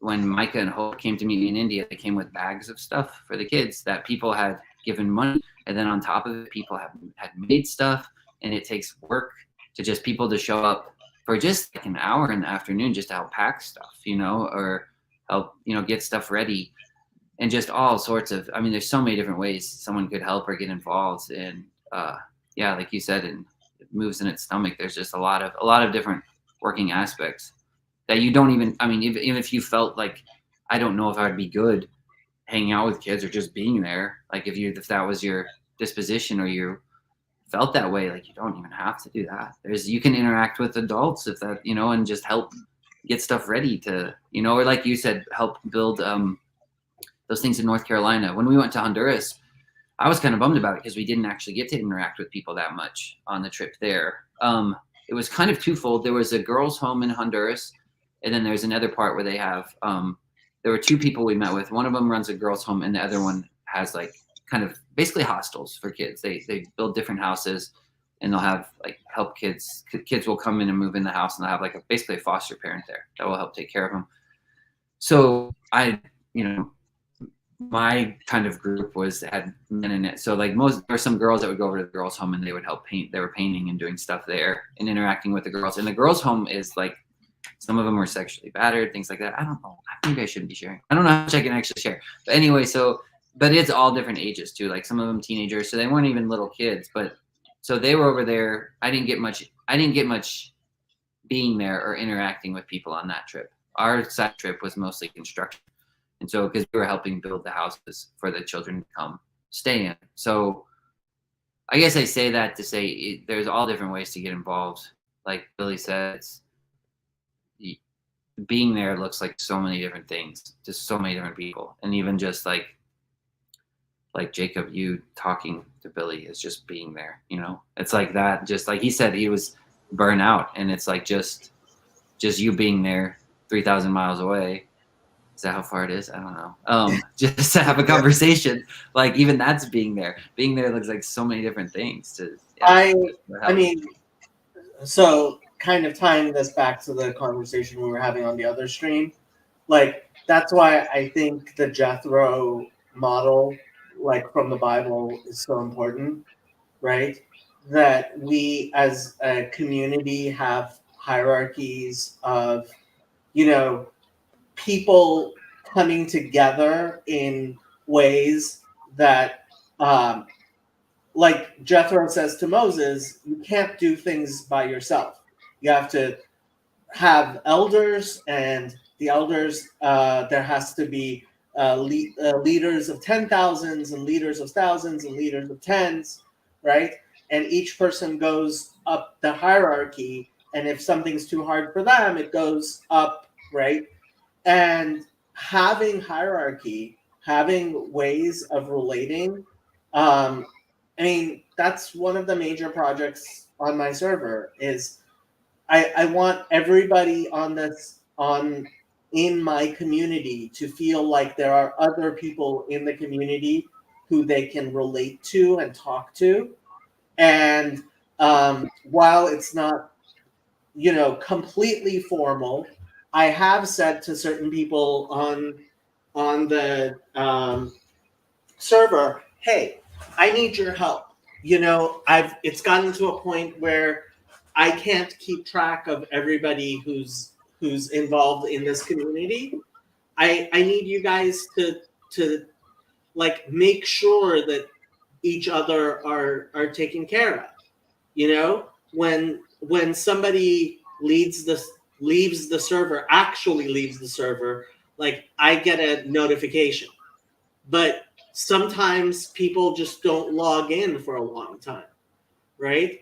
when Micah and Hope came to meet me in India, they came with bags of stuff for the kids that people had given money. And then on top of it, people had made stuff, and it takes work to just people to show up for just like an hour in the afternoon just to help pack stuff, or help, get stuff ready, and just all sorts of, I mean, there's so many different ways someone could help or get involved. And yeah, like you said, and it moves in its stomach. There's just a lot of different working aspects that you don't even, I mean, even if you felt like, I don't know if I'd be good hanging out with kids or just being there. Like if that was your disposition or you felt that way, like you don't even have to do that. You can interact with adults if that, and just help get stuff ready to, or like you said, help build those things in North Carolina. When we went to Honduras, I was kind of bummed about it because we didn't actually get to interact with people that much on the trip there. It was kind of twofold. There was a girls' home in Honduras, and then there's another part where they have, there were two people we met with. One of them runs a girls' home, and the other one has like kind of basically hostels for kids. They build different houses, and they'll have like help kids. Kids will come in and move in the house, and they'll have like basically a foster parent there that will help take care of them. So my kind of group had men in it. So like there were some girls that would go over to the girls' home and they would help paint. They were painting and doing stuff there and interacting with the girls. And the girls' home is like, some of them were sexually battered, things like that. I don't know. Maybe I shouldn't be sharing. I don't know how much I can actually share. But anyway, but it's all different ages too. Like some of them teenagers, so they weren't even little kids. But so they were over there. I didn't get much being there or interacting with people on that trip. Our side trip was mostly construction. And so, because we were helping build the houses for the children to come stay in. So I guess I say that to say there's all different ways to get involved. Like Billy said, being there looks like so many different things to so many different people. And even just like Jacob, you talking to Billy is just being there, It's like that, just like he said, he was burnt out. And it's like just you being there 3,000 miles away. Is that how far it is? I don't know. Just to have a conversation, like even that's being there. Being there looks like so many different things. I mean, so kind of tying this back to the conversation we were having on the other stream, like that's why I think the Jethro model, like from the Bible, is so important, right? That we as a community have hierarchies of, people coming together in ways that, like Jethro says to Moses, you can't do things by yourself. You have to have elders, and the elders, there has to be leaders of 10,000s and leaders of thousands and leaders of tens, right? And each person goes up the hierarchy, and if something's too hard for them, it goes up, right? And having hierarchy, having ways of relating, I mean, that's one of the major projects on my server is I want everybody in my community to feel like there are other people in the community who they can relate to and talk to. And while it's not, completely formal, I have said to certain people on the server, hey, I need your help. It's gotten to a point where I can't keep track of everybody who's involved in this community. I need you guys to like make sure that each other are taken care of. When somebody leaves the server, like I get a notification. But sometimes people just don't log in for a long time, right?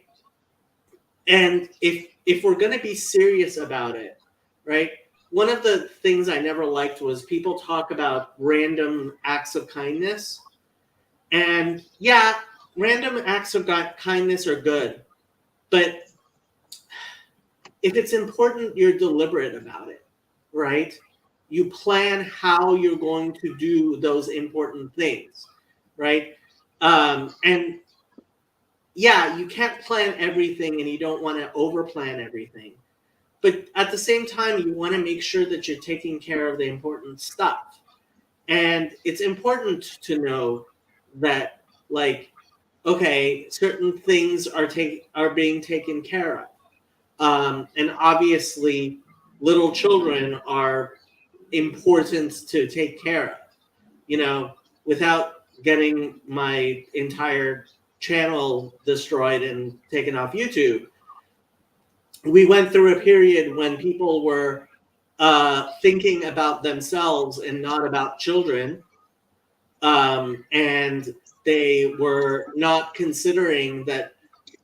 And if we're going to be serious about it, right? One of the things I never liked was people talk about random acts of kindness. And yeah, random acts of kindness are good. But if it's important, you're deliberate about it, right? You plan how you're going to do those important things, right? And yeah, you can't plan everything and you don't want to overplan everything. But at the same time, you want to make sure that you're taking care of the important stuff. And it's important to know that, like, okay, certain things are being taken care of. And obviously, little children are important to take care of. You know, without getting my entire channel destroyed and taken off YouTube, we went through a period when people were thinking about themselves and not about children. And they were not considering that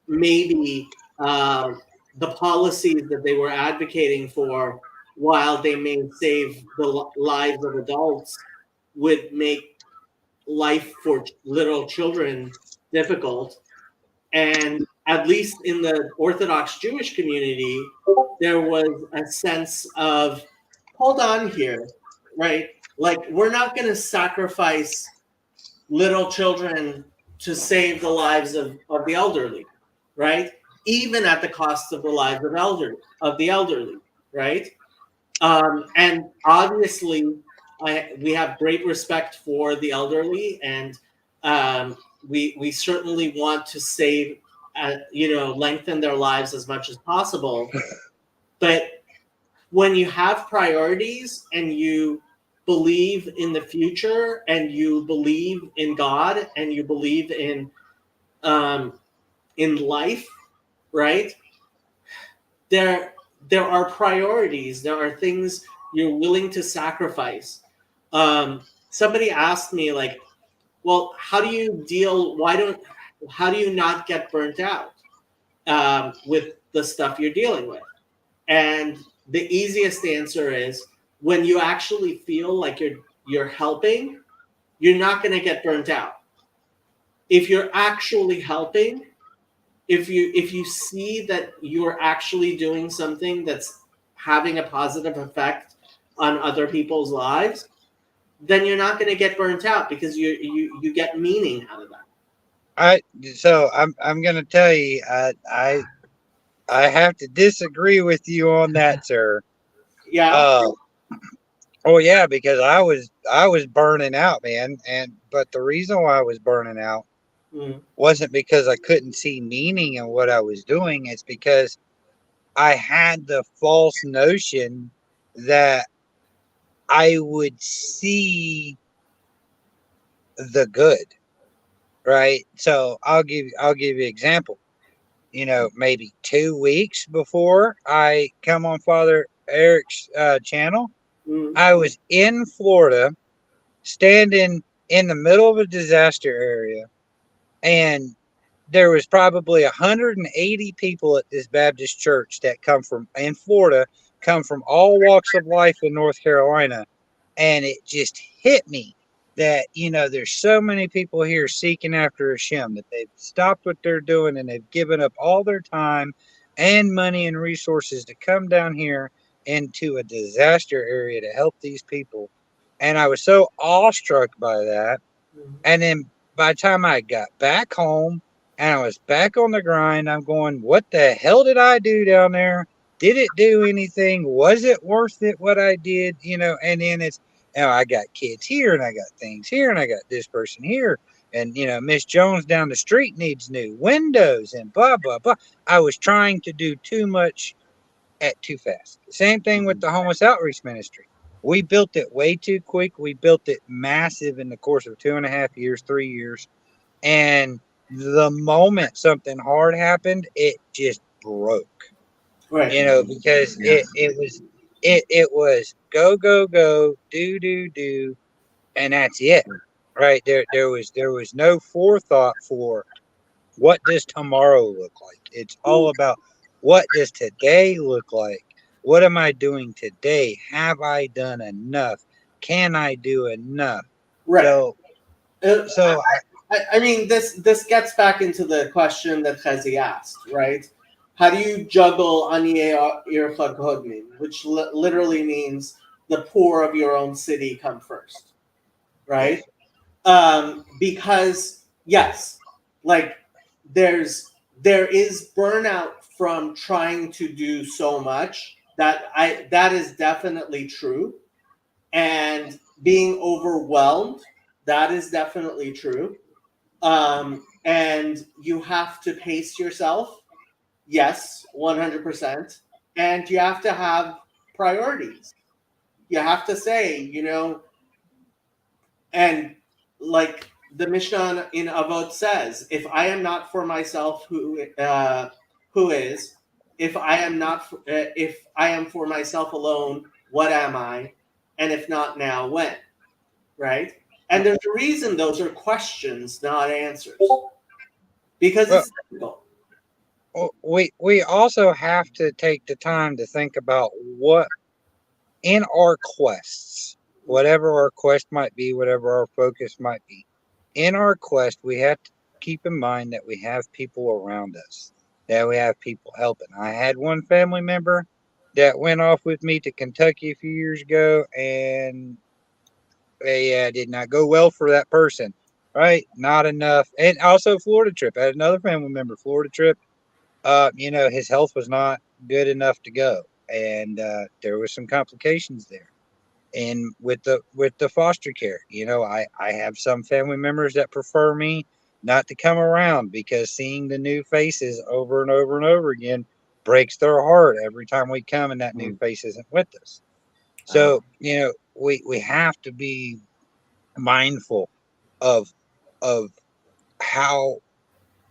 maybe the policies that they were advocating for, while they may save the lives of adults, would make life for little children difficult. And at least in the Orthodox Jewish community, there was a sense of, hold on here, right? Like, we're not going to sacrifice little children to save the lives of the elderly, right? Even at the cost of the lives of the elderly, right? And obviously, we have great respect for the elderly, and we certainly want to save, lengthen their lives as much as possible. But when you have priorities and you believe in the future and you believe in God and you believe in life, right? There are priorities. There are things you're willing to sacrifice. Somebody asked me, like, well, how do you not get burnt out with the stuff you're dealing with? And the easiest answer is, when you actually feel like you're helping, you're not going to get burnt out. If you're actually helping, if you see that you're actually doing something that's having a positive effect on other people's lives, then you're not going to get burnt out, because you get meaning out of that. So I'm going to tell you, I have to disagree with you on that, sir. Yeah. Oh yeah, because I was burning out, man, but the reason why I was burning out wasn't because I couldn't see meaning in what I was doing. It's because I had the false notion that I would see the good, right? So I'll give you an example. Maybe 2 weeks before I come on Father Eric's channel, I was in Florida, standing in the middle of a disaster area, and there was probably 180 people at this Baptist church that come from all walks of life in North Carolina. And it just hit me that, there's so many people here seeking after Hashem, that they've stopped what they're doing and they've given up all their time and money and resources to come down here into a disaster area to help these people. And I was so awestruck by that. And then by the time I got back home and I was back on the grind, I'm going, what the hell did I do down there? Did it do anything? Was it worth it, what I did? And then I got kids here and I got things here and I got this person here. And, Miss Jones down the street needs new windows and blah, blah, blah. I was trying to do too much at too fast. Same thing with the homeless outreach ministry. We built it way too quick. We built it massive in the course of 2.5 years, 3 years. And the moment something hard happened, it just broke. Right. Because it was go, go, go, do, and that's it. Right. There was no forethought for what does tomorrow look like. It's all about, what does today look like? What am I doing today? Have I done enough? Can I do enough? Right. So I mean, this gets back into the question that Chezi asked, right? How do you juggle Aniei Ircha Kodmin, which literally means the poor of your own city come first, right? Because yes, like there is burnout from trying to do so much. That is definitely true, and being overwhelmed, that is definitely true. And you have to pace yourself. Yes, 100%. And you have to have priorities. you have to say, you know, and like the Mishnah in Avot says, if I am not for myself, who is? If I am not, if I am for myself alone, what am I? And if not now, when? Right? And there's a reason those are questions, not answers, because Well, it's difficult. we also have to take the time to think about what in our quests, whatever our quest might be, whatever our focus might be, in our quest, we have to keep in mind that we have people around us, that we have people helping. I had one family member that went off with me to Kentucky a few years ago, and it did not go well for that person, right? Not enough. And also, Florida trip. I had another family member, Florida trip. His health was not good enough to go, and there was some complications there. And with the foster care, I have some family members that prefer me not to come around because seeing the new faces over and over and over again breaks their heart every time we come and that new face isn't with us. So, we have to be mindful of of how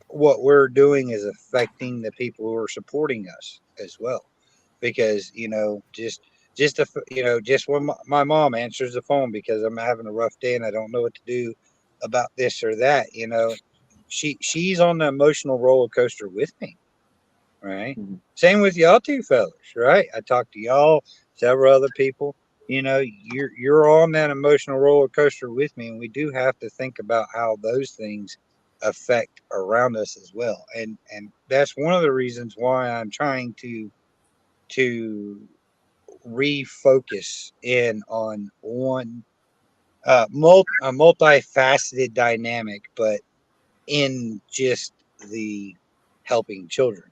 what we're doing is affecting the people who are supporting us as well, because just when my mom answers the phone because I'm having a rough day and I don't know what to do about this or that, she's on the emotional roller coaster with me, right? Mhm. Same with y'all two fellas, right? I talked to y'all, several other people. You're on that emotional roller coaster with me, and we do have to think about how those things affect around us as well. And that's one of the reasons why I'm trying to refocus in on one a multifaceted dynamic, but in just the helping children.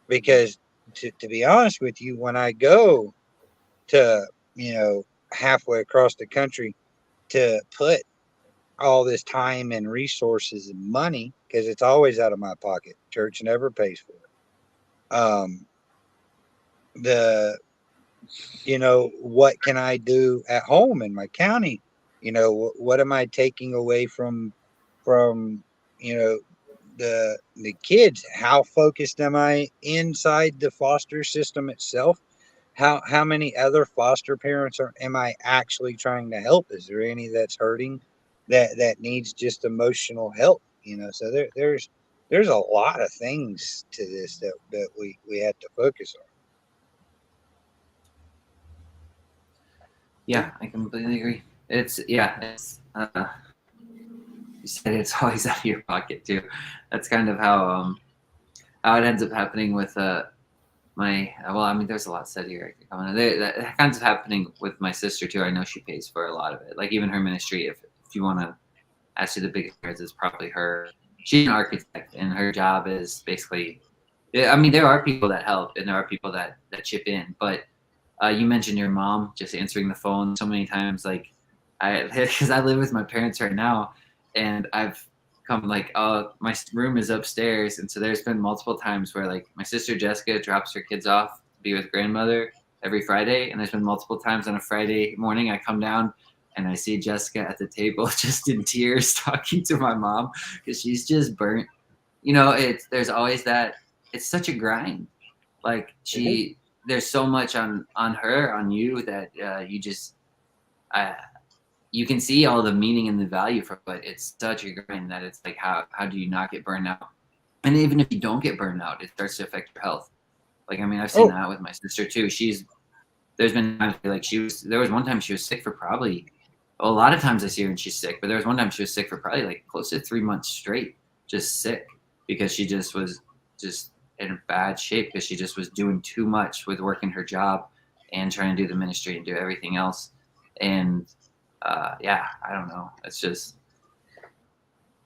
Because to be honest with you, when I go to, halfway across the country to put all this time and resources and money, because it's always out of my pocket, church never pays for it. The what can I do at home in my county? What am I taking away from the kids? How focused am I inside the foster system itself? How many other foster parents am I actually trying to help? Is there any that's hurting that needs just emotional help? So there's a lot of things to this that we have to focus on. Yeah, I completely agree. It's you said it's always out of your pocket too. That's kind of how it ends up happening with there's a lot said here. That kinds of happening with my sister too. I know she pays for a lot of it. Like even her ministry, if you want to ask who the biggest is probably her. She's an architect, and her job is basically. I mean, there are people that help, and there are people that chip in. But you mentioned your mom just answering the phone so many times. Like because I live with my parents right now, and I've come like, oh, my room is upstairs, and so there's been multiple times where like my sister Jessica drops her kids off to be with grandmother every Friday, and there's been multiple times on a Friday morning I come down and I see Jessica at the table just in tears talking to my mom because she's just burnt. There's always that. It's such a grind. Like there's so much on her, on you that you just you can see all the meaning and the value for it, but it's such a grind that it's like how do you not get burned out? And even if you don't get burned out, it starts to affect your health. Like I mean, I've seen that with my sister too. There's been times like there was one time she was sick for probably a lot of times I see her and she's sick, but there was one time she was sick for probably like close to 3 months straight, just sick because she just was just in bad shape because she just was doing too much with working her job and trying to do the ministry and do everything else. And I don't know. It's just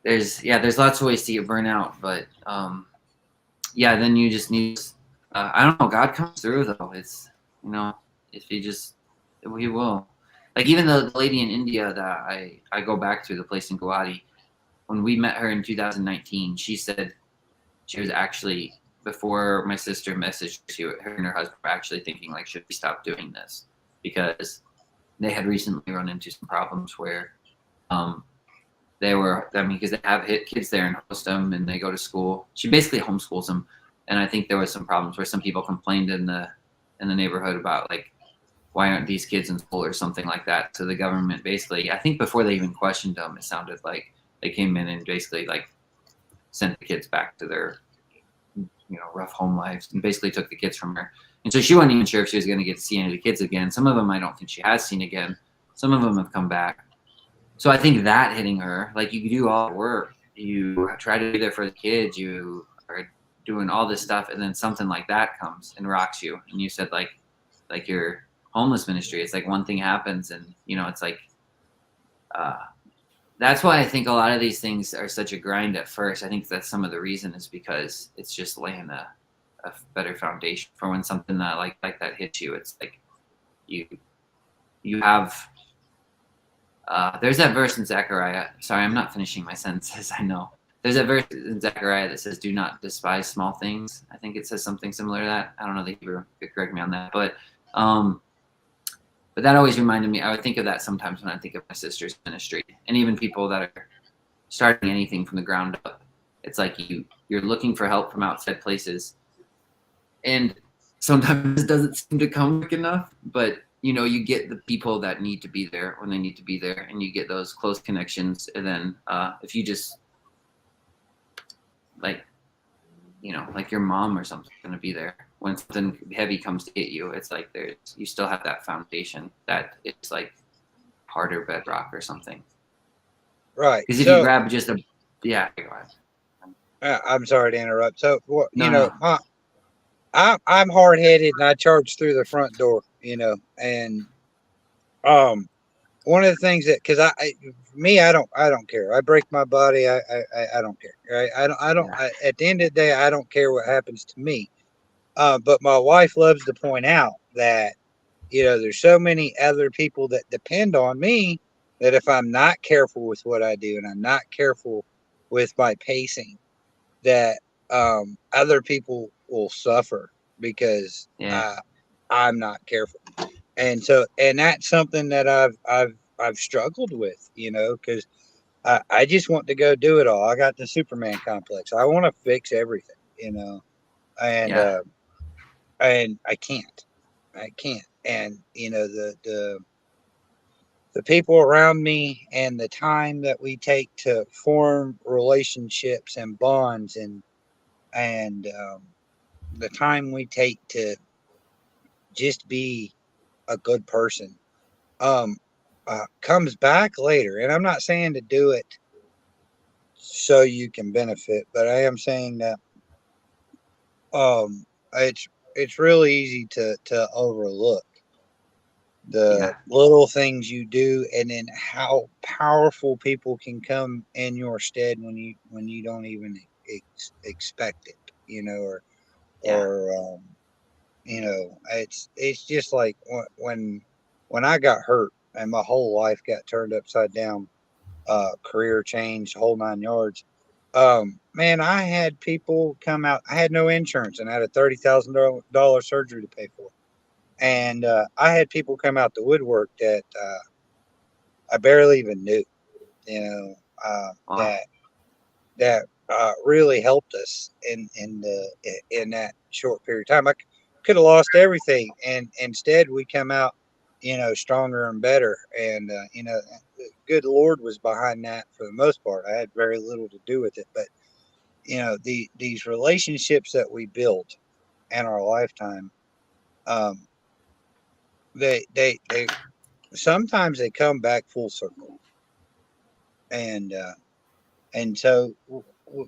there's lots of ways to get burnt out, but then you just need I don't know. God comes through though. It's if you just he will. Like even the lady in India that I go back to, the place in Guwahati, when we met her in 2019, she said she was actually before my sister messaged her and her husband were actually thinking like, should we stop doing this? because they had recently run into some problems where because they have kids there and host them and they go to school. She basically homeschools them. And I think there was some problems where some people complained in the neighborhood about like, why aren't these kids in school or something like that? So the government basically, I think before they even questioned them, it sounded like they came in and basically like sent the kids back to their, rough home lives and basically took the kids from her. And so she wasn't even sure if she was going to get to see any of the kids again. Some of them I don't think she has seen again. Some of them have come back. So I think that hitting her, like you do all the work, you try to be there for the kids, you are doing all this stuff, and then something like that comes and rocks you. And you said like your homeless ministry, it's like one thing happens and it's like that's why I think a lot of these things are such a grind at first. I think that's some of the reason is because it's just laying a better foundation for when something that like that hits you. It's like you have there's that verse in Zechariah. Sorry, I'm not finishing my sentences. I know. There's that verse in Zechariah that says, "Do not despise small things." I think it says something similar to that. I don't know the Hebrew. You could correct me on that. But that always reminded me. I would think of that sometimes when I think of my sister's ministry, and even people that are starting anything from the ground up. It's like you're looking for help from outside places, and sometimes it doesn't seem to come quick enough. But you get the people that need to be there when they need to be there, and you get those close connections. And then if you just like your mom or something going to be there when something heavy comes to hit you, it's like you still have that foundation that it's like harder bedrock or something. Right. Because if you grab just go ahead. I'm sorry to interrupt. So, I'm hard headed and I charge through the front door, and one of the things that, because I don't care. I break my body. I don't care. Right? I don't. At the end of the day, I don't care what happens to me. But my wife loves to point out that there's so many other people that depend on me that if I'm not careful with what I do and I'm not careful with my pacing, that other people will suffer because I'm not careful. And that's something that I've struggled with, because I just want to go do it all. I got the Superman complex. I want to fix everything, and I can't. And the people around me and the time that we take to form relationships and bonds and the time we take to just be a good person comes back later. And I'm not saying to do it so you can benefit, but I am saying that it's really easy to overlook the little things you do, and then how powerful people can come in your stead when you don't even expect it, it's just like when I got hurt and my whole life got turned upside down, career change, whole 9 yards. Man, I had people come out. I had no insurance and I had a $30,000 surgery to pay for. And I had people come out the woodwork that I barely even knew, that really helped us in that short period of time. I could have lost everything, and instead we come out, stronger and better. And the good Lord was behind that for the most part. I had very little to do with it, but these relationships that we built in our lifetime, they sometimes they come back full circle, and so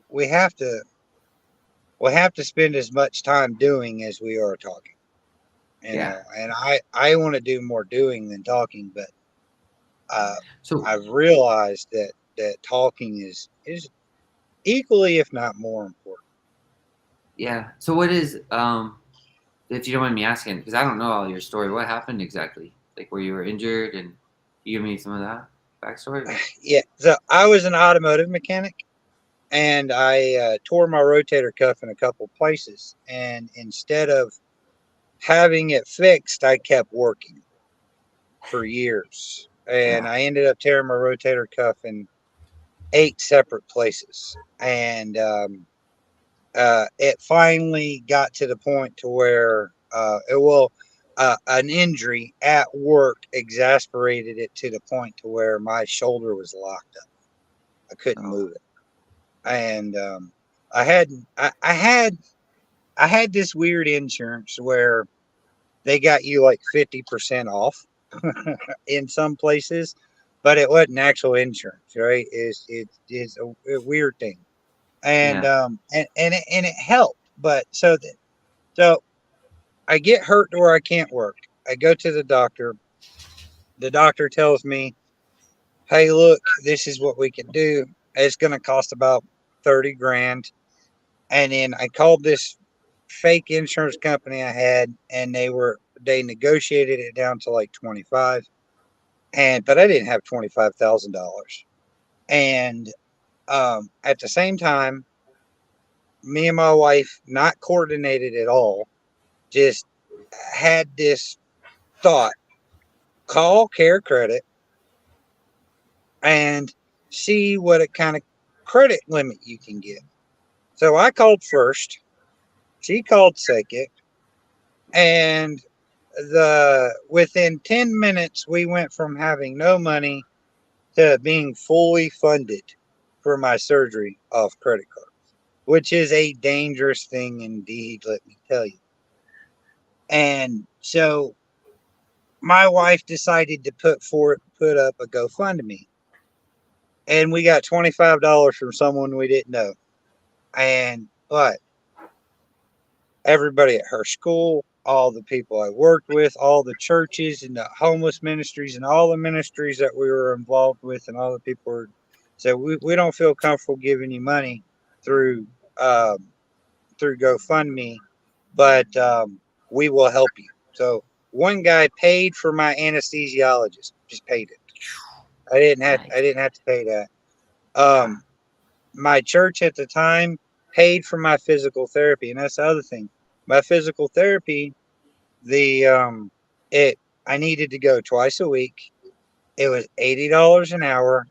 we have to spend as much time doing as we are talking, know. And I want to do more doing than talking, but so I've realized that talking is equally, if not more important. Yeah. So what is if you don't mind me asking, because I don't know all your story, what happened exactly? Like where you were injured, and you give me some of that backstory? Yeah. So I was an automotive mechanic, and I tore my rotator cuff in a couple places. And instead of having it fixed, I kept working. for years, and I ended up tearing my rotator cuff in 8 separate places, and it finally got to the point to where an injury at work exasperated it to the point to where my shoulder was locked up. I couldn't move it, and I had this weird insurance where they got you like 50% off in some places, but it wasn't actual insurance, right? It's a weird thing, and it helped, but so I get hurt to where I can't work. I go to the doctor. The doctor tells me, "Hey, look, this is what we can do. It's going to cost about 30 grand." And then I called this fake insurance company I had, and they negotiated it down to like 25. But I didn't have $25,000. And at the same time, me and my wife, not coordinated at all, just had this thought: call Care Credit and see what kind of credit limit you can get. So I called first, she called second, and within 10 minutes we went from having no money to being fully funded for my surgery off credit cards, which is a dangerous thing indeed, let me tell you. And so my wife decided to put up a GoFundMe, and we got $25 from someone we didn't know. But everybody at her school, all the people I worked with, all the churches and the homeless ministries and all the ministries that we were involved with, and all the people said, we don't feel comfortable giving you money through GoFundMe, but we will help you. So one guy paid for my anesthesiologist, just paid it. I didn't have to pay that. My church at the time paid for my physical therapy, and that's the other thing. My physical therapy, I needed to go twice a week. It was $80 an hour,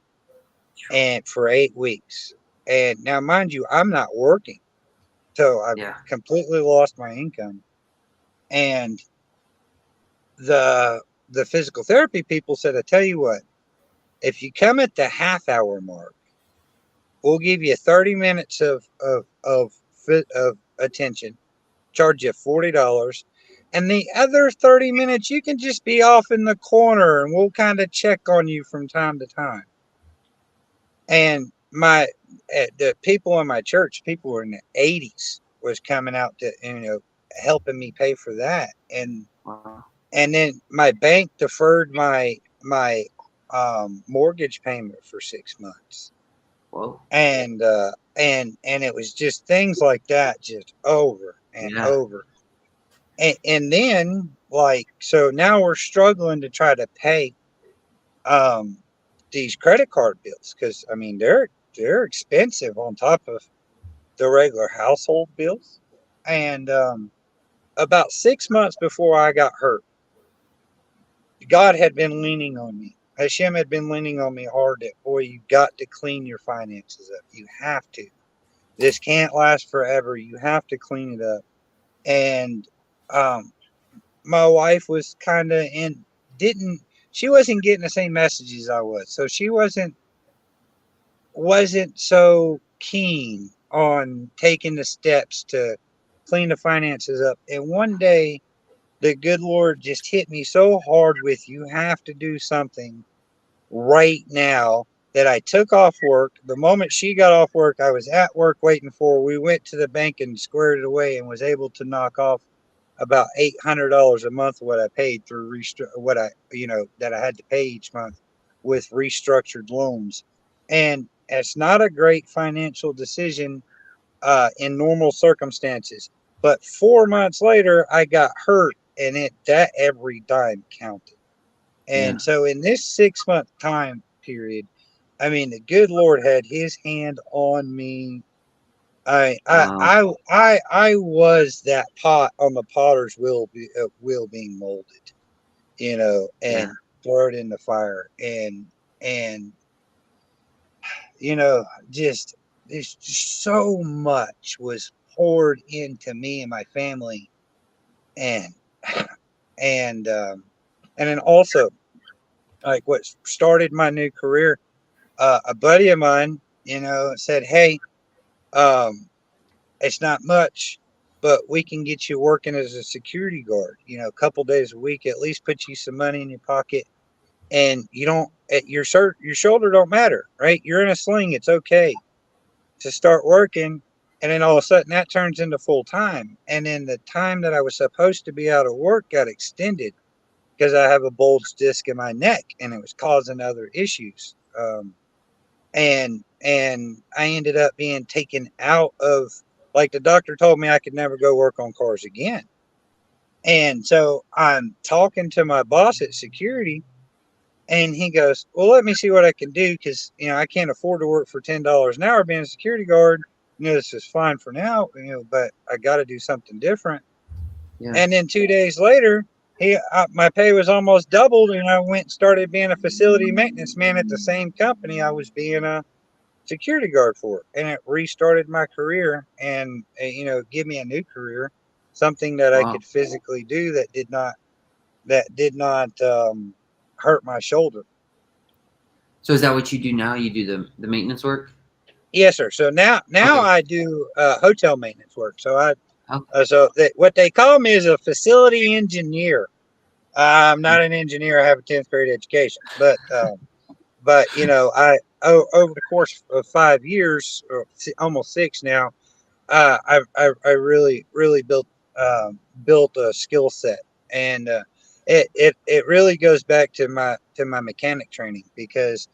and for 8 weeks. And now, mind you, I'm not working, so I've completely lost my income. And the physical therapy people said, "I tell you what, if you come at the half-hour mark, we'll give you 30 minutes of attention, charge you $40, and the other 30 minutes you can just be off in the corner, and we'll kind of check on you from time to time." And the people in my church, people were in the 80s, was coming out to helping me pay for that, and then my bank deferred my mortgage payment for 6 months. Whoa. And it was just things like that, just over and over. And then, so now we're struggling to try to pay these credit card bills, because I mean they're expensive on top of the regular household bills. And about 6 months before I got hurt, God had been leaning on me. Hashem had been leaning on me hard that, boy, you got to clean your finances up. You have to. This can't last forever. You have to clean it up. And my wife was kind of she wasn't getting the same messages I was. So she wasn't so keen on taking the steps to clean the finances up. And one day, the good Lord just hit me so hard with, you have to do something right now, that I took off work. The moment she got off work, I was at work waiting for her. We went to the bank and squared it away, and was able to knock off about $800 a month what I paid through that I had to pay each month with restructured loans. And it's not a great financial decision in normal circumstances. But 4 months later, I got hurt, and that every dime counted. And so in this 6 month time period, I mean, the good Lord had His hand on me. I was that pot on the potter's wheel being molded, and throw it in the fire. And just there's just so much was poured into me and my family, and and then also, like, what started my new career, a buddy of mine, said, hey, it's not much, but we can get you working as a security guard, a couple days a week, at least put you some money in your pocket, and you don't, your shoulder don't matter, right? You're in a sling. It's okay to start working. And then all of a sudden that turns into full time. And then the time that I was supposed to be out of work got extended because I have a bulge disc in my neck and it was causing other issues. And I ended up being taken out of, like, the doctor told me I could never go work on cars again. And so I'm talking to my boss at security, and he goes, well, let me see what I can do, because I can't afford to work for $10 an hour being a security guard. This is fine for now, but I got to do something different. Yeah. And then 2 days later, my pay was almost doubled, and I went and started being a facility maintenance man at the same company I was being a security guard for, and it restarted my career and give me a new career, something that I could physically do that did not hurt my shoulder. So is that what you do now? You do the maintenance work? Yes, sir. So now okay. I do hotel maintenance work. So what they call me is a facility engineer. I'm not an engineer. I have a 10th grade education, but I over the course of 5 years, or almost 6 now, I really built a skill set, and it really goes back to my mechanic training, because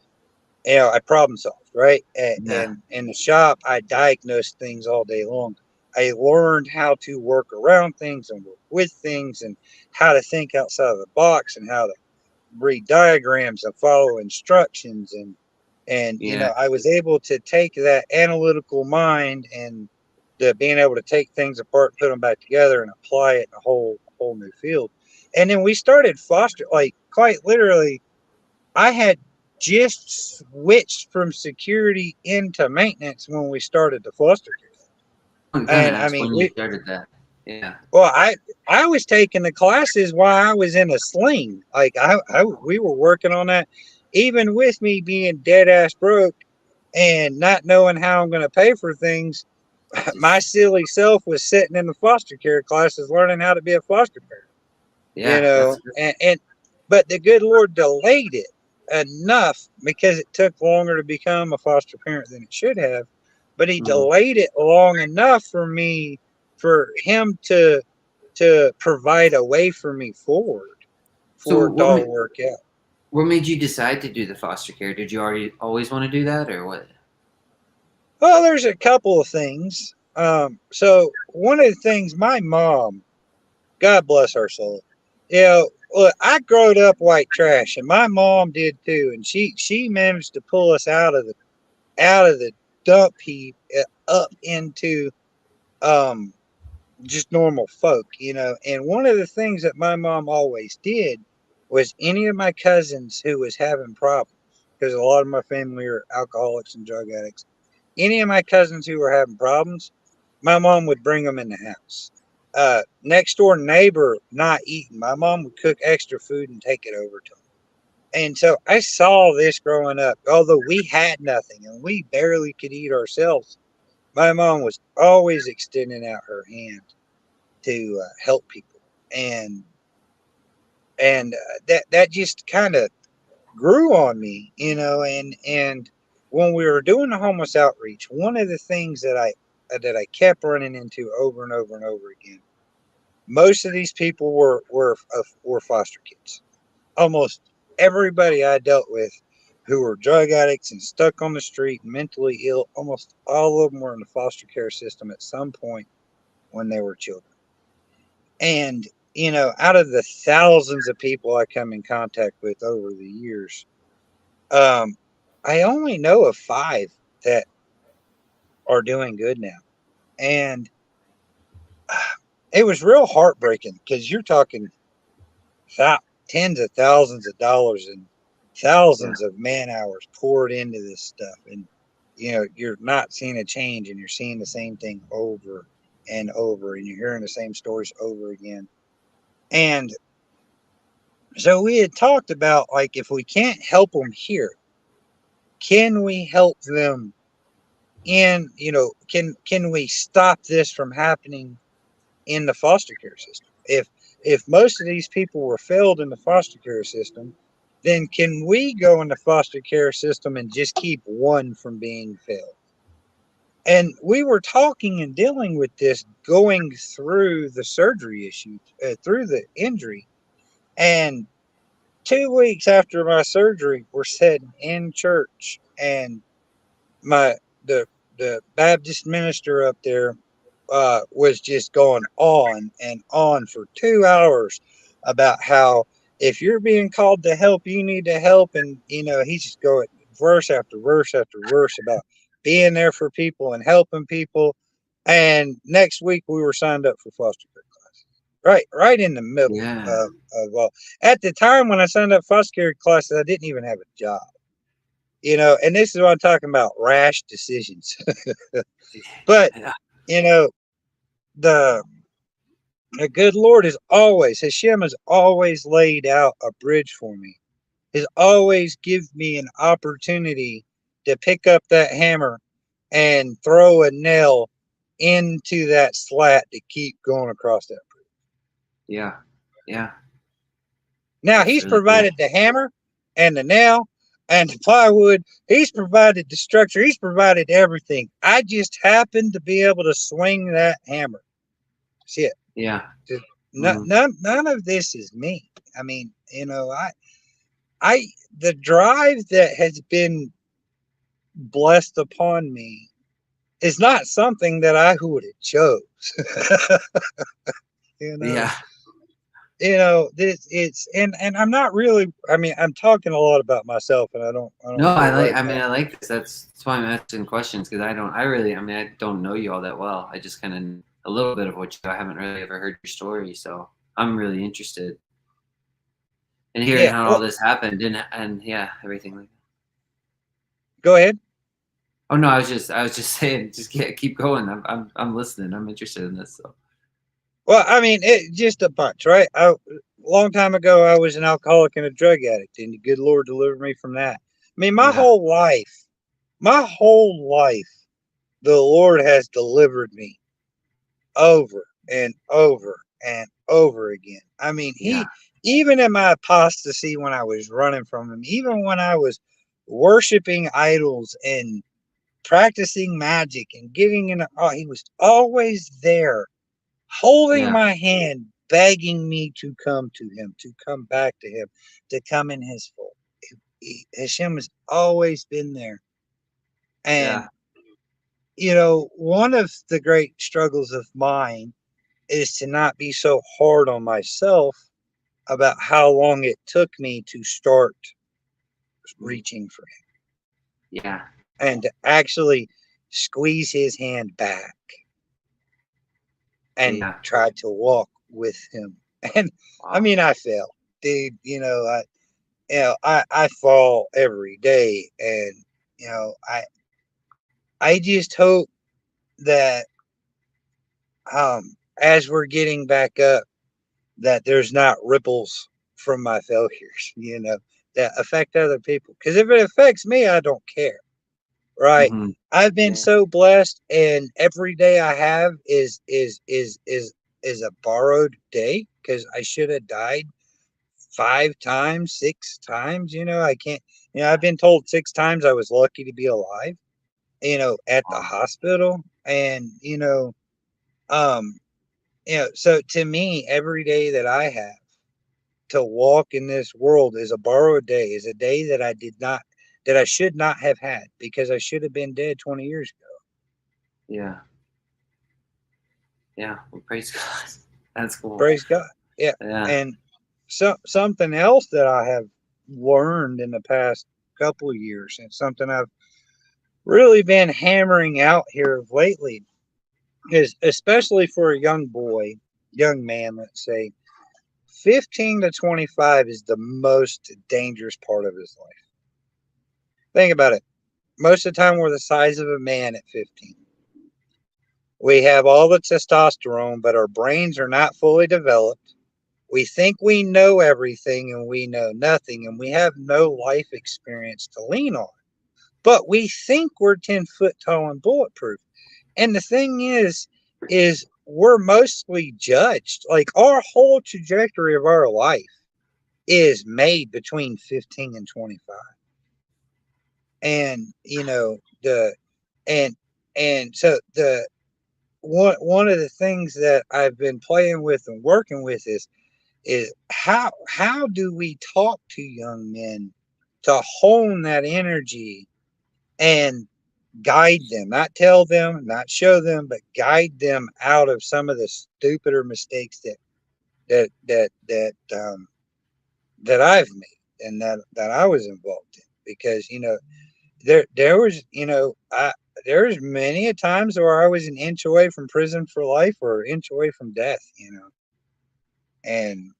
I problem solved, right? And in the shop, I diagnosed things all day long. I learned how to work around things and work with things, and how to think outside of the box, and how to read diagrams and follow instructions, and I was able to take that analytical mind and being able to take things apart, put them back together, and apply it in a whole new field. And then we started foster, like, quite literally, I had just switched from security into maintenance when we started the foster care. And I mean, we started that. Yeah. Well, I was taking the classes while I was in a sling. Like, we were working on that, even with me being dead ass broke and not knowing how I'm going to pay for things. My silly self was sitting in the foster care classes, learning how to be a foster parent. Yeah. But the good Lord delayed it enough, because it took longer to become a foster parent than it should have. But he delayed it long enough for him to provide a way for me forward for it to all work out. What made you decide to do the foster care? Did you always want to do that, or what? Well, there's a couple of things. So one of the things, my mom, God bless her soul, look, I growed up white trash, and my mom did too, and she managed to pull us out of the dump heap up into just normal folk, And one of the things that my mom always did was, any of my cousins who was having problems, because a lot of my family are alcoholics and drug addicts, any of my cousins who were having problems, my mom would bring them in the house. Next door neighbor not eating, my mom would cook extra food and take it over to them. And so I saw this growing up. Although we had nothing and we barely could eat ourselves, my mom was always extending out her hand to help people, and that just kind of grew on me, And when we were doing the homeless outreach, one of the things that I kept running into over and over and over again, most of these people were foster kids. Almost everybody I dealt with who were drug addicts and stuck on the street and mentally ill, almost all of them were in the foster care system at some point when they were children. And, out of the thousands of people I come in contact with over the years, I only know of 5 that are doing good now. And it was real heartbreaking, because you're talking tens of thousands of dollars and thousands of man hours poured into this stuff, and you're not seeing a change, and you're seeing the same thing over and over, and you're hearing the same stories over again. And so we had talked about, like, if we can't help them here, can we help them in, can we stop this from happening in the foster care system? If most of these people were failed in the foster care system, then can we go in the foster care system and just keep one from being failed? And we were talking and dealing with this going through the surgery issue, through the injury. And 2 weeks after my surgery, we're sitting in church, and the Baptist minister up there was just going on and on for 2 hours about how if you're being called to help, you need to help. And, he's just going verse after verse after verse about being there for people and helping people. And next week we were signed up for foster care classes. Right in the middle of all. At the time when I signed up for foster care classes, I didn't even have a job. And this is what I'm talking about, rash decisions. But, the good Lord Hashem has always laid out a bridge for me. Has always given me an opportunity to pick up that hammer and throw a nail into that slat to keep going across that bridge. Yeah. Yeah. Now, That's he's really provided cool. The hammer and the nail and the plywood. He's provided the structure. He's provided everything. I just happen to be able to swing that hammer. See it? Yeah. None of this is me. I mean, the drive that has been blessed upon me is not something that I would have chose. Yeah. It's and I'm not really. I mean, I'm talking a lot about myself, and I don't. No, I like this. That's why I'm asking questions, because I don't know you all that well. I just kind of a little bit of what I haven't really ever heard your story, so I'm really interested in hearing how all this happened and everything like that. Go ahead. Oh no, I was just saying, just keep going. I'm listening. I'm interested in this. So. Well, I mean, it just a bunch, right? A long time ago, I was an alcoholic and a drug addict, and the good Lord delivered me from that. I mean, my whole life, the Lord has delivered me over and over and over again. I mean, even in my apostasy, when I was running from him, even when I was worshiping idols and practicing magic and getting in, he was always there, holding my hand, begging me to come to him, to come back to him, to come in his fold. Hashem has always been there. And, one of the great struggles of mine is to not be so hard on myself about how long it took me to start reaching for him. Yeah. And to actually squeeze his hand back and try to walk with him. And I mean, I fail, dude. I fall every day, and I just hope that as we're getting back up, that there's not ripples from my failures, that affect other people. Because if it affects me, I don't care. Right. Mm-hmm. I've been so blessed, and every day I have is a borrowed day, because I should have died 5 times, 6 times. I can't, I've been told 6 times I was lucky to be alive, at the hospital. And, so to me, every day that I have to walk in this world is a borrowed day, is a day that I should not have had, because I should have been dead 20 years ago. Yeah. Yeah. Well, praise God. That's cool. Praise God. Yeah. And something else that I have learned in the past couple of years, and something I've really been hammering out here of lately, is especially for a young man, let's say, 15 to 25 is the most dangerous part of his life. Think about it. Most of the time, we're the size of a man at 15. We have all the testosterone, but our brains are not fully developed. We think we know everything and we know nothing, and we have no life experience to lean on. But we think we're 10 foot tall and bulletproof. And the thing is we're mostly judged. Like, our whole trajectory of our life is made between 15 and 25. And, you know, so one of the things that I've been playing with and working with is how do we talk to young men to hone that energy and guide them, not tell them, not show them, but guide them out of some of the stupider mistakes that I've made and that I was involved in. Because, you know, there was, you know, there's many a times where I was an inch away from prison for life or an inch away from death, you know. And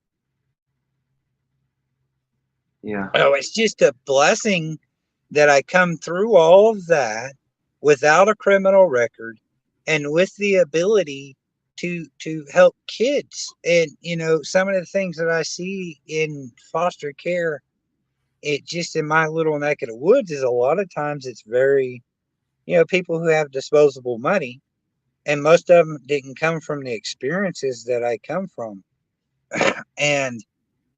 yeah, it's just a blessing that I come through all of that without a criminal record and with the ability to help kids. And, you know, some of the things that I see in foster care, it just in my little neck of the woods, is a lot of times it's very, you know, people who have disposable money, and most of them didn't come from the experiences that I come from. And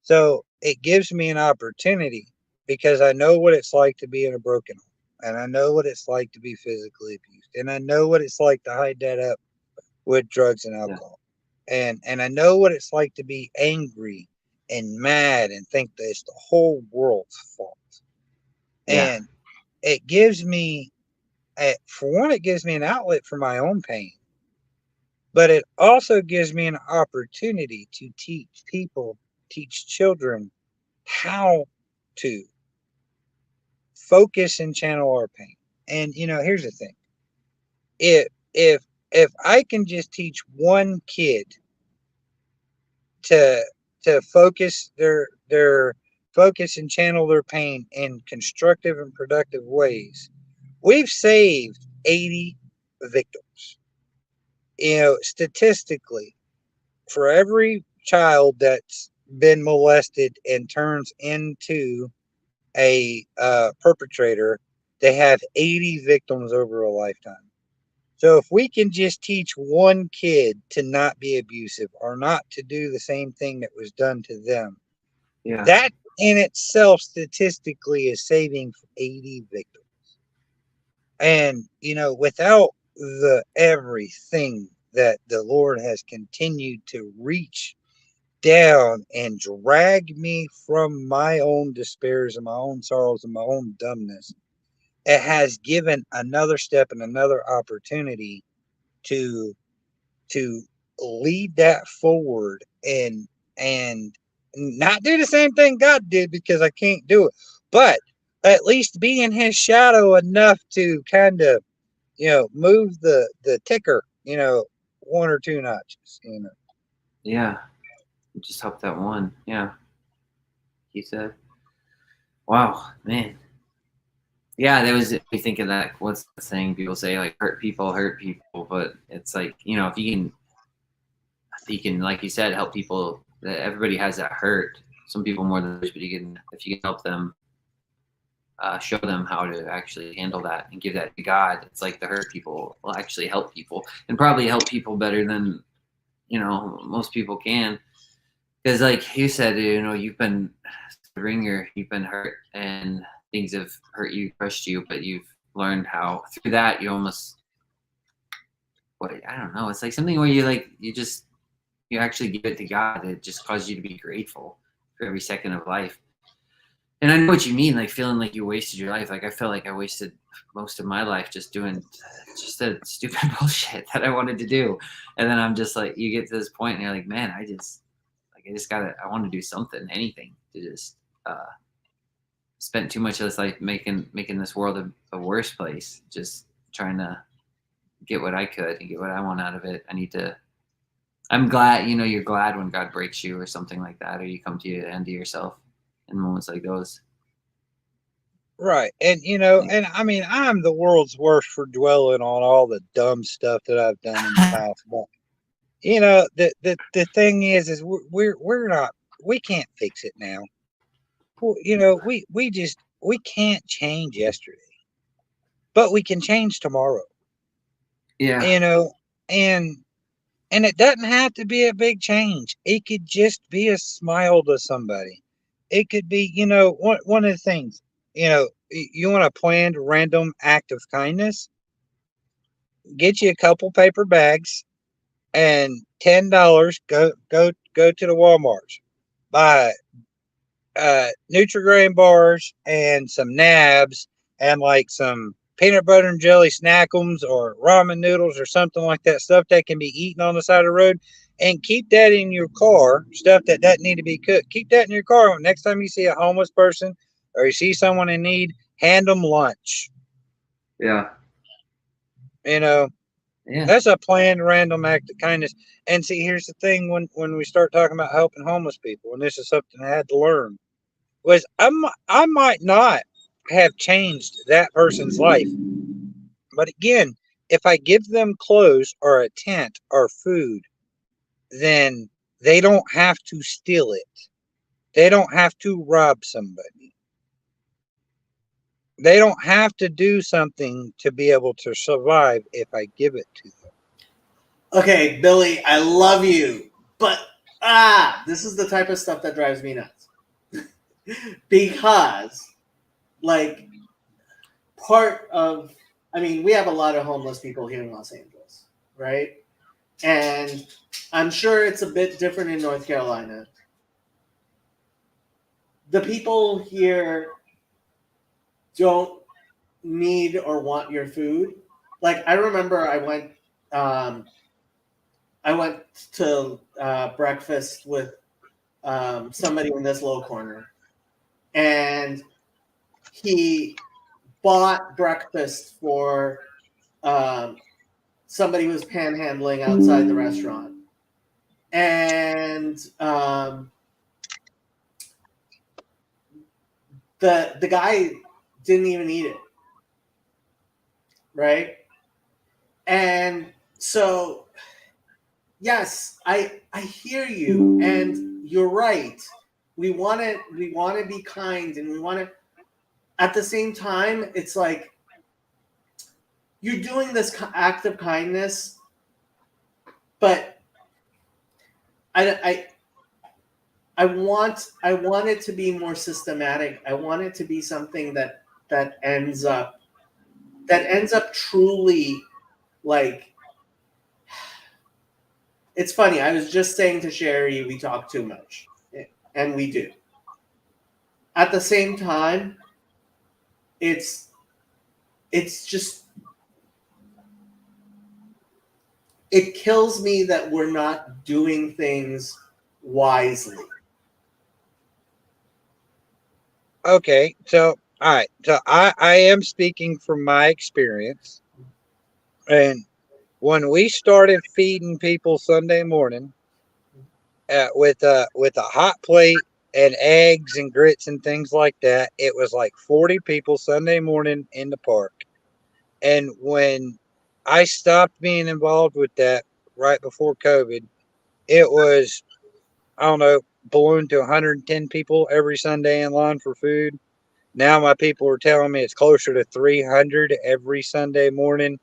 so it gives me an opportunity because I know what it's like to be in a broken home, and I know what it's like to be physically abused, and I know what it's like to hide that up with drugs and alcohol. Yeah. And I know what it's like to be angry and mad and think that it's the whole world's fault. Yeah. And it gives me, for one, it gives me an outlet for my own pain, but it also gives me an opportunity to teach children how to focus and channel our pain. And, you know, here's the thing. If I can just teach one kid to focus their focus and channel their pain in constructive and productive ways, we've saved 80 victims. You know, statistically, for every child that's been molested and turns into a perpetrator, they have 80 victims over a lifetime. So if we can just teach one kid to not be abusive or not to do the same thing that was done to them, that in itself statistically is saving 80 victims. And, you know, without the everything that the Lord has continued to reach down and drag me from my own despairs and my own sorrows and my own dumbness, it has given another step and another opportunity to lead that forward and not do the same thing God did, because I can't do it, but at least be in his shadow enough to kind of, you know, move the ticker, you know, 1 or 2 notches, you know. Yeah, just help that one. Yeah, he said, wow, man. Yeah, there was, you think of that, what's the saying people say, like, hurt people, but it's like, you know, if you can, like you said, help people, that everybody has that hurt, some people more than others, but if you can help them, show them how to actually handle that and give that to God, it's like the hurt people will actually help people, and probably help people better than, you know, most people can. Because like you said, you know, you've been the ringer, you've been hurt, and things have hurt you, crushed you, but you've learned how through that you almost, I don't know, it's like something where you actually give it to God. It just causes you to be grateful for every second of life. And I know what you mean, like feeling like you wasted your life. Like I felt like I wasted most of my life just doing just the stupid bullshit that I wanted to do. And then I'm just like, you get to this point and you're like, man, I want to do something, anything to just spent too much of this life making this world a worse place, just trying to get what I could and get what I want out of it. I need to I'm glad, you're glad when God breaks you or something like that, or you come to the end of yourself in moments like those. Right. And and I mean, I'm the world's worst for dwelling on all the dumb stuff that I've done in the past. But the thing is we're not, we can't fix it now. Well, we can't change yesterday, but we can change tomorrow. Yeah. And it doesn't have to be a big change. It could just be a smile to somebody. It could be, one of the things, you want a planned random act of kindness, get you a couple paper bags and $10, go to the Walmarts, buy Nutri-Grain bars and some nabs and like some peanut butter and jelly snackums or ramen noodles or something like that, stuff that can be eaten on the side of the road, and keep that in your car, stuff that doesn't need to be cooked. Keep that in your car. Next time you see a homeless person or you see someone in need, hand them lunch. Yeah. Yeah. That's a planned random act of kindness. And see, here's the thing, when we start talking about helping homeless people, and this is something I had to learn, was I might not have changed that person's life. But again, if I give them clothes or a tent or food, then they don't have to steal it. They don't have to rob somebody. They don't have to do something to be able to survive if I give it to them. Okay, Billy, I love you, but this is the type of stuff that drives me nuts. Because, like, we have a lot of homeless people here in Los Angeles, right? And I'm sure it's a bit different in North Carolina. The people here don't need or want your food. Like, I remember I went to breakfast with somebody in this little corner, and he bought breakfast for somebody who was panhandling outside the restaurant, and the guy didn't even eat it, right? And so, yes, I hear you, and you're right. We want to be kind, and we want to. At the same time, it's like you're doing this act of kindness, but I want it to be more systematic. I want it to be something that ends up truly, like. It's funny. I was just saying to Sherry, we talk too much, and we do. At the same time, it's just, it kills me that we're not doing things wisely. Okay, so all right, so I am speaking from my experience, and when we started feeding people Sunday morning with a hot plate and eggs and grits and things like that, it was like 40 people Sunday morning in the park. And when I stopped being involved with that right before COVID, it was, I don't know, ballooned to 110 people every Sunday in line for food. Now my people are telling me it's closer to 300 every Sunday morning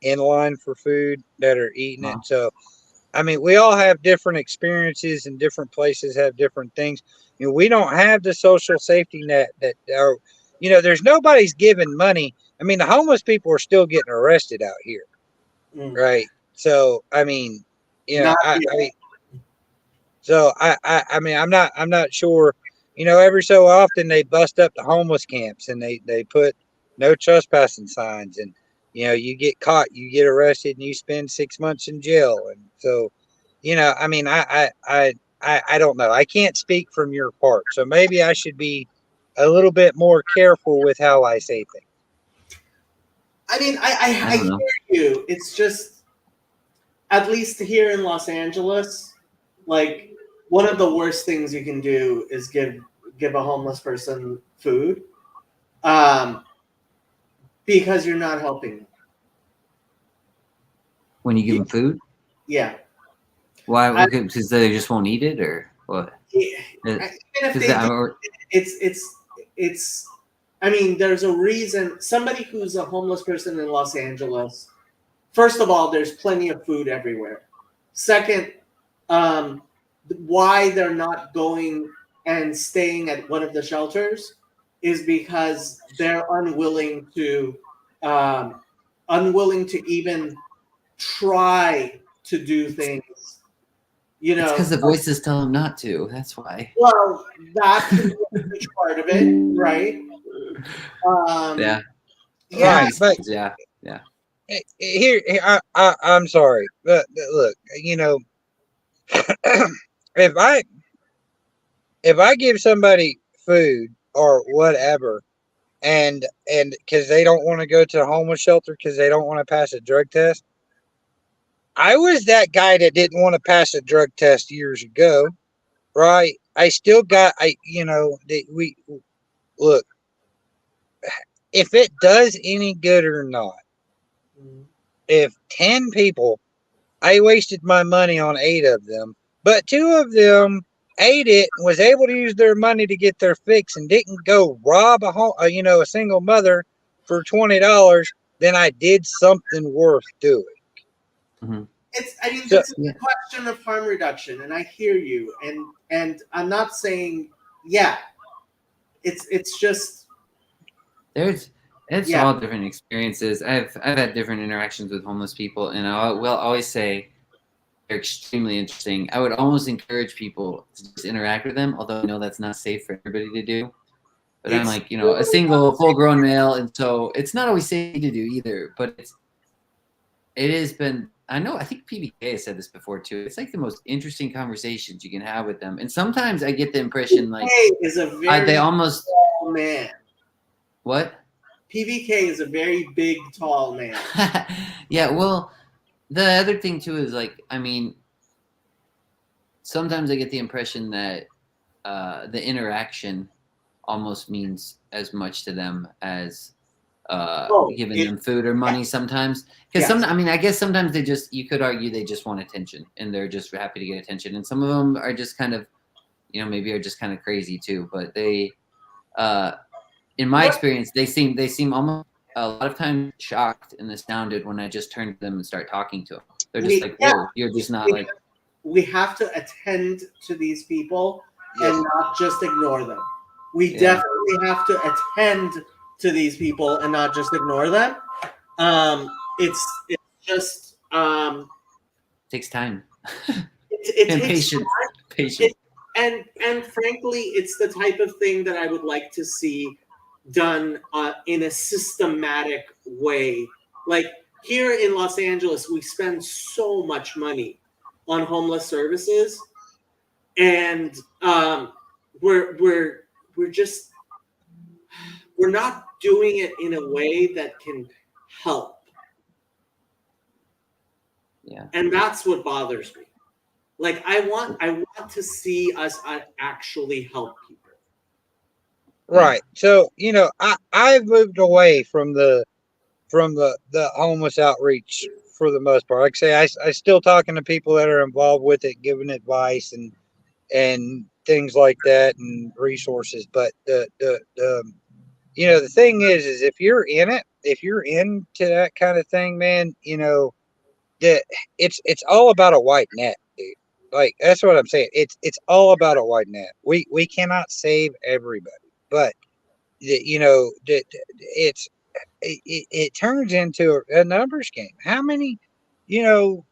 in line for food that are eating it. So, I mean, we all have different experiences, and different places have different things. We don't have the social safety net that are, there's nobody's giving money. I mean, the homeless people are still getting arrested out here, right? So, I mean, I mean, I'm not sure. Every so often they bust up the homeless camps, and they put no trespassing signs, and you get caught, you get arrested, and you spend 6 months in jail. And so, I mean, I don't know. I can't speak from your part, so maybe I should be a little bit more careful with how I say things. I mean, I hear you. It's just, at least here in Los Angeles, like one of the worst things you can do is give a homeless person food, because you're not helping them. When you give them food? Yeah. Why? Because they just won't eat it, or what? It's. I mean, there's a reason. Somebody who's a homeless person in Los Angeles. First of all, there's plenty of food everywhere. Second, why they're not going and staying at one of the shelters is because they're unwilling to even try to do things. You know, because the voices tell them not to. That's why. Well, that's a huge part of it, right? Yeah. Right, but yeah. Here, I'm sorry, but look, you know, if I give somebody food or whatever, and because they don't want to go to a homeless shelter because they don't want to pass a drug test, I was that guy that didn't want to pass a drug test years ago, right? I still got, we look, if it does any good or not, if 10 people, I wasted my money on 8 of them, but 2 of them ate it and was able to use their money to get their fix and didn't go rob a single mother for $20, then I did something worth doing. Mm-hmm. It's a question of harm reduction, and I hear you, and I'm not saying, it's just it's all different experiences. I've had different interactions with homeless people, and I will always say they're extremely interesting. I would almost encourage people to just interact with them, although I know that's not safe for everybody to do. But I'm like, a single full-grown male, and so it's not always safe to do either. But it has been. I think PBK has said this before too. It's like the most interesting conversations you can have with them, and sometimes I get the impression like is a very they almost tall man. What? PBK is a very big, tall man. Yeah. Well, the other thing too is like, I mean, sometimes I get the impression that the interaction almost means as much to them as giving them food or money sometimes. Because I guess sometimes you could argue they just want attention and they're just happy to get attention. And some of them are just kind of, maybe are just kind of crazy too. But they, in my experience, they seem almost a lot of times shocked and astounded when I just turn to them and start talking to them. They're just like, whoa, you're just not like. We have to attend to these people and not just ignore them. We definitely have to attend to these people and not just ignore them. It's just takes time. It takes patience. And frankly, it's the type of thing that I would like to see done in a systematic way. Like here in Los Angeles, we spend so much money on homeless services, and we're not doing it in a way that can help. Yeah. And that's what bothers me. Like I want to see us actually help people. Right. So, I've moved away from the homeless outreach for the most part. Like I say, I still talking to people that are involved with it, giving advice and things like that and resources. But the thing is if you're in it, if you're into that kind of thing, man, that it's all about a white net, dude. Like that's what I'm saying. It's all about a white net. We cannot save everybody, but it turns into a numbers game. How many, you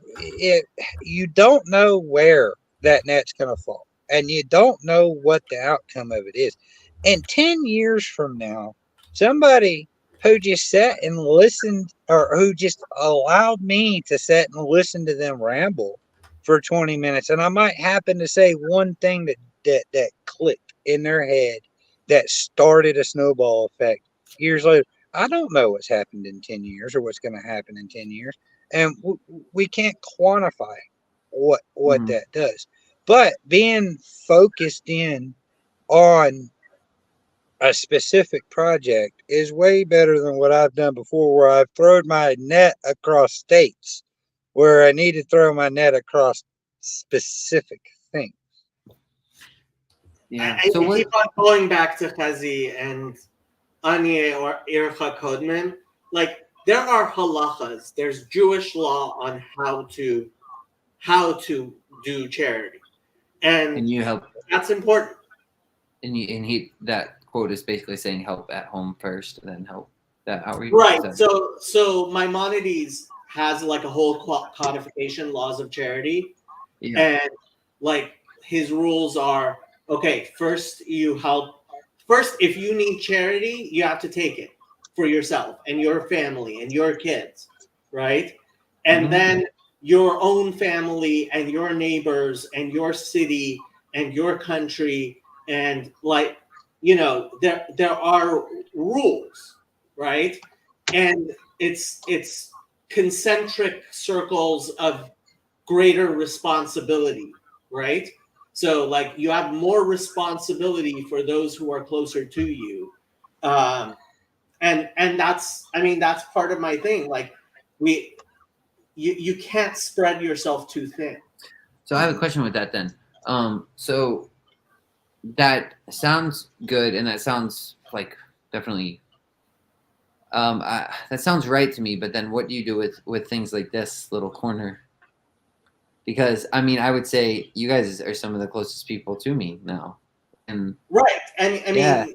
don't know where that net's going to fall, and you don't know what the outcome of it is. And 10 years from now, somebody who just sat and listened, or who just allowed me to sit and listen to them ramble for 20 minutes, and I might happen to say one thing that clicked in their head that started a snowball effect years later. I don't know what's happened in 10 years or what's going to happen in 10 years. and we can't quantify what Mhm. that does. But being focused in on a specific project is way better than what I've done before, where I've thrown my net across states where I need to throw my net across specific things. Yeah. I So what? keep on going back to Chazi and Anye or Ircha Kodman. Like there are halachas. There's Jewish law on how to do charity, and And you help, that's important. and he that quote is basically saying help at home first, then help that outreach. Right. So, So Maimonides has like a whole codification laws of charity, yeah. and like his rules are okay. First, you help. First, if you need charity, you have to take it for yourself and your family and your kids, right? And Mhm. then your own family and your neighbors and your city and your country, and like there are rules, right? And it's concentric circles of greater responsibility, right? So like you have more responsibility for those who are closer to you, and that's, I mean, that's part of my thing. Like you can't spread yourself too thin. So I have a question with that then. So that sounds good, and that sounds like definitely that sounds right to me. But then, what do you do with things like this little corner? Because I mean, I would say you guys are some of the closest people to me now, and Right. And I yeah, mean,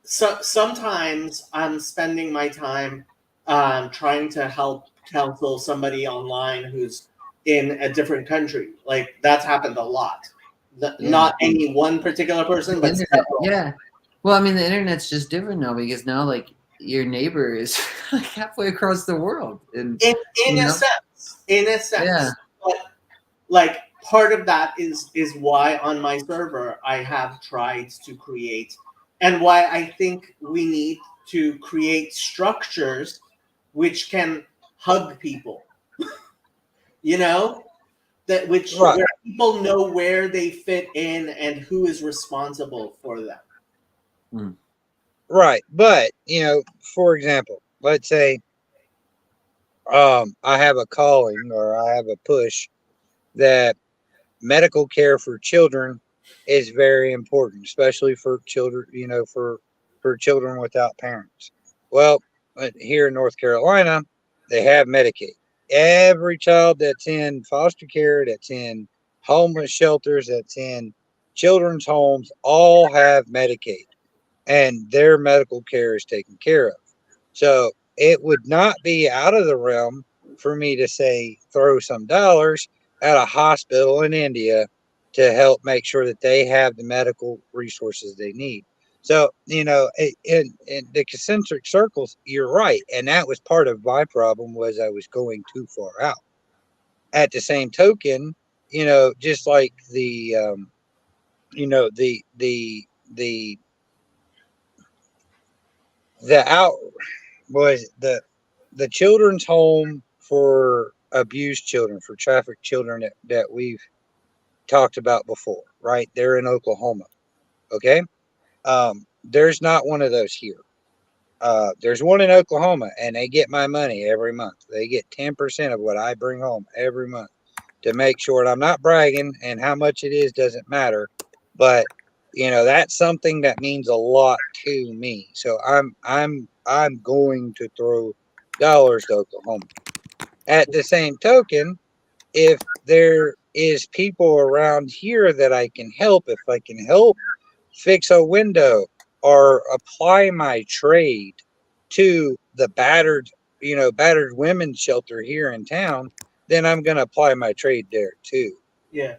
so sometimes I'm spending my time trying to help counsel somebody online who's in a different country. Like that's happened a lot. yeah, Not any one particular person, the but internet, several. yeah. Well, I mean, the internet's just different now because now, like, your neighbor is like halfway across the world, and In you a know, sense, in a yeah. sense, but like part of that is why on my server I have tried to create, and why I think we need to create structures which can hug people, you know, that which Right, where people know where they fit in and who is responsible for them. Mm. right. But for example, let's say I have a calling or I have a push that medical care for children is very important, especially for children, for children without parents. Well, here in North Carolina, they have Medicaid. Every child that's in foster care, that's in homeless shelters, that's in children's homes, all have Medicaid, and their medical care is taken care of. So it would not be out of the realm for me to say throw some dollars at a hospital in India to help make sure that they have the medical resources they need. So, in the concentric circles, you're right. And that was part of my problem, was I was going too far out. At the same token, just like you know, the, the out was the children's home for abused children, for trafficked children that we've talked about before, right? They're in Oklahoma. Okay. There's not one of those here. There's one in Oklahoma, and they get my money every month. They get 10% of what I bring home every month to make sure. And I'm not bragging, and how much it is doesn't matter, but that's something that means a lot to me. So I'm going to throw dollars to Oklahoma. At the same token, if there is people around here that I can help, if I can help fix a window or apply my trade to the battered women's shelter here in town, then I'm going to apply my trade there too. Yeah.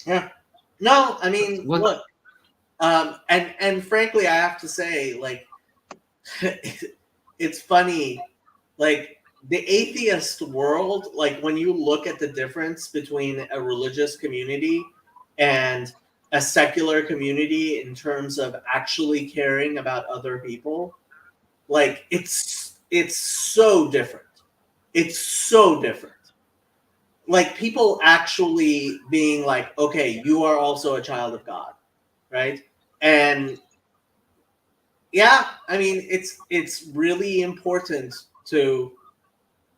Yeah. No, I mean, What? look, and frankly, I have to say, like, it's funny, like the atheist world, like when you look at the difference between a religious community and a secular community in terms of actually caring about other people, like it's so different. it's so different. Like people actually being like, okay, you are also a child of God, right? And yeah, I mean, it's really important to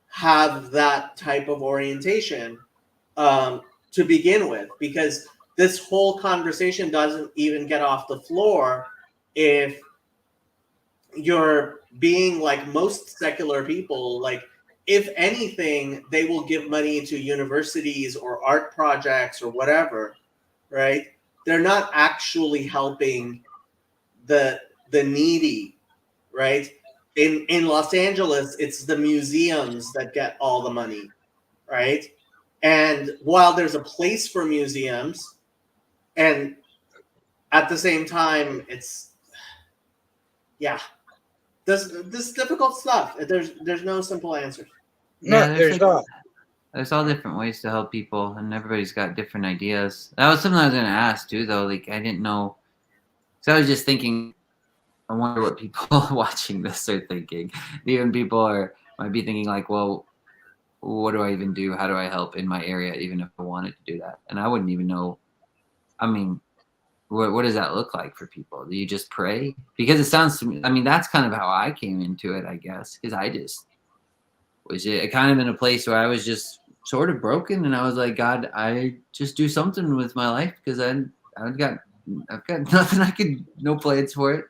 have that type of orientation to begin with, because this whole conversation doesn't even get off the floor if you're being like most secular people. Like, if anything, they will give money to universities or art projects or whatever, right? They're not actually helping the needy, right? In Los Angeles, it's the museums that get all the money, right? And while there's a place for museums, and at the same time, it's yeah, this difficult stuff. There's no simple answers. No, Yeah, there's not. there's all different ways to help people, and everybody's got different ideas. That was something I was going to ask too, though. Like, I didn't know, so I was just thinking. I wonder what people watching this are thinking. Even people might be thinking like, well, what do I even do? How do I help in my area, even if I wanted to do that? And I wouldn't even know. I mean, what does that look like for people? Do you just pray? Because it sounds to me, I mean, that's kind of how I came into it, I guess, because I just was kind of in a place where I was just sort of broken, and I was like, God, I just do something with my life, because I've got nothing I could, no plans for it,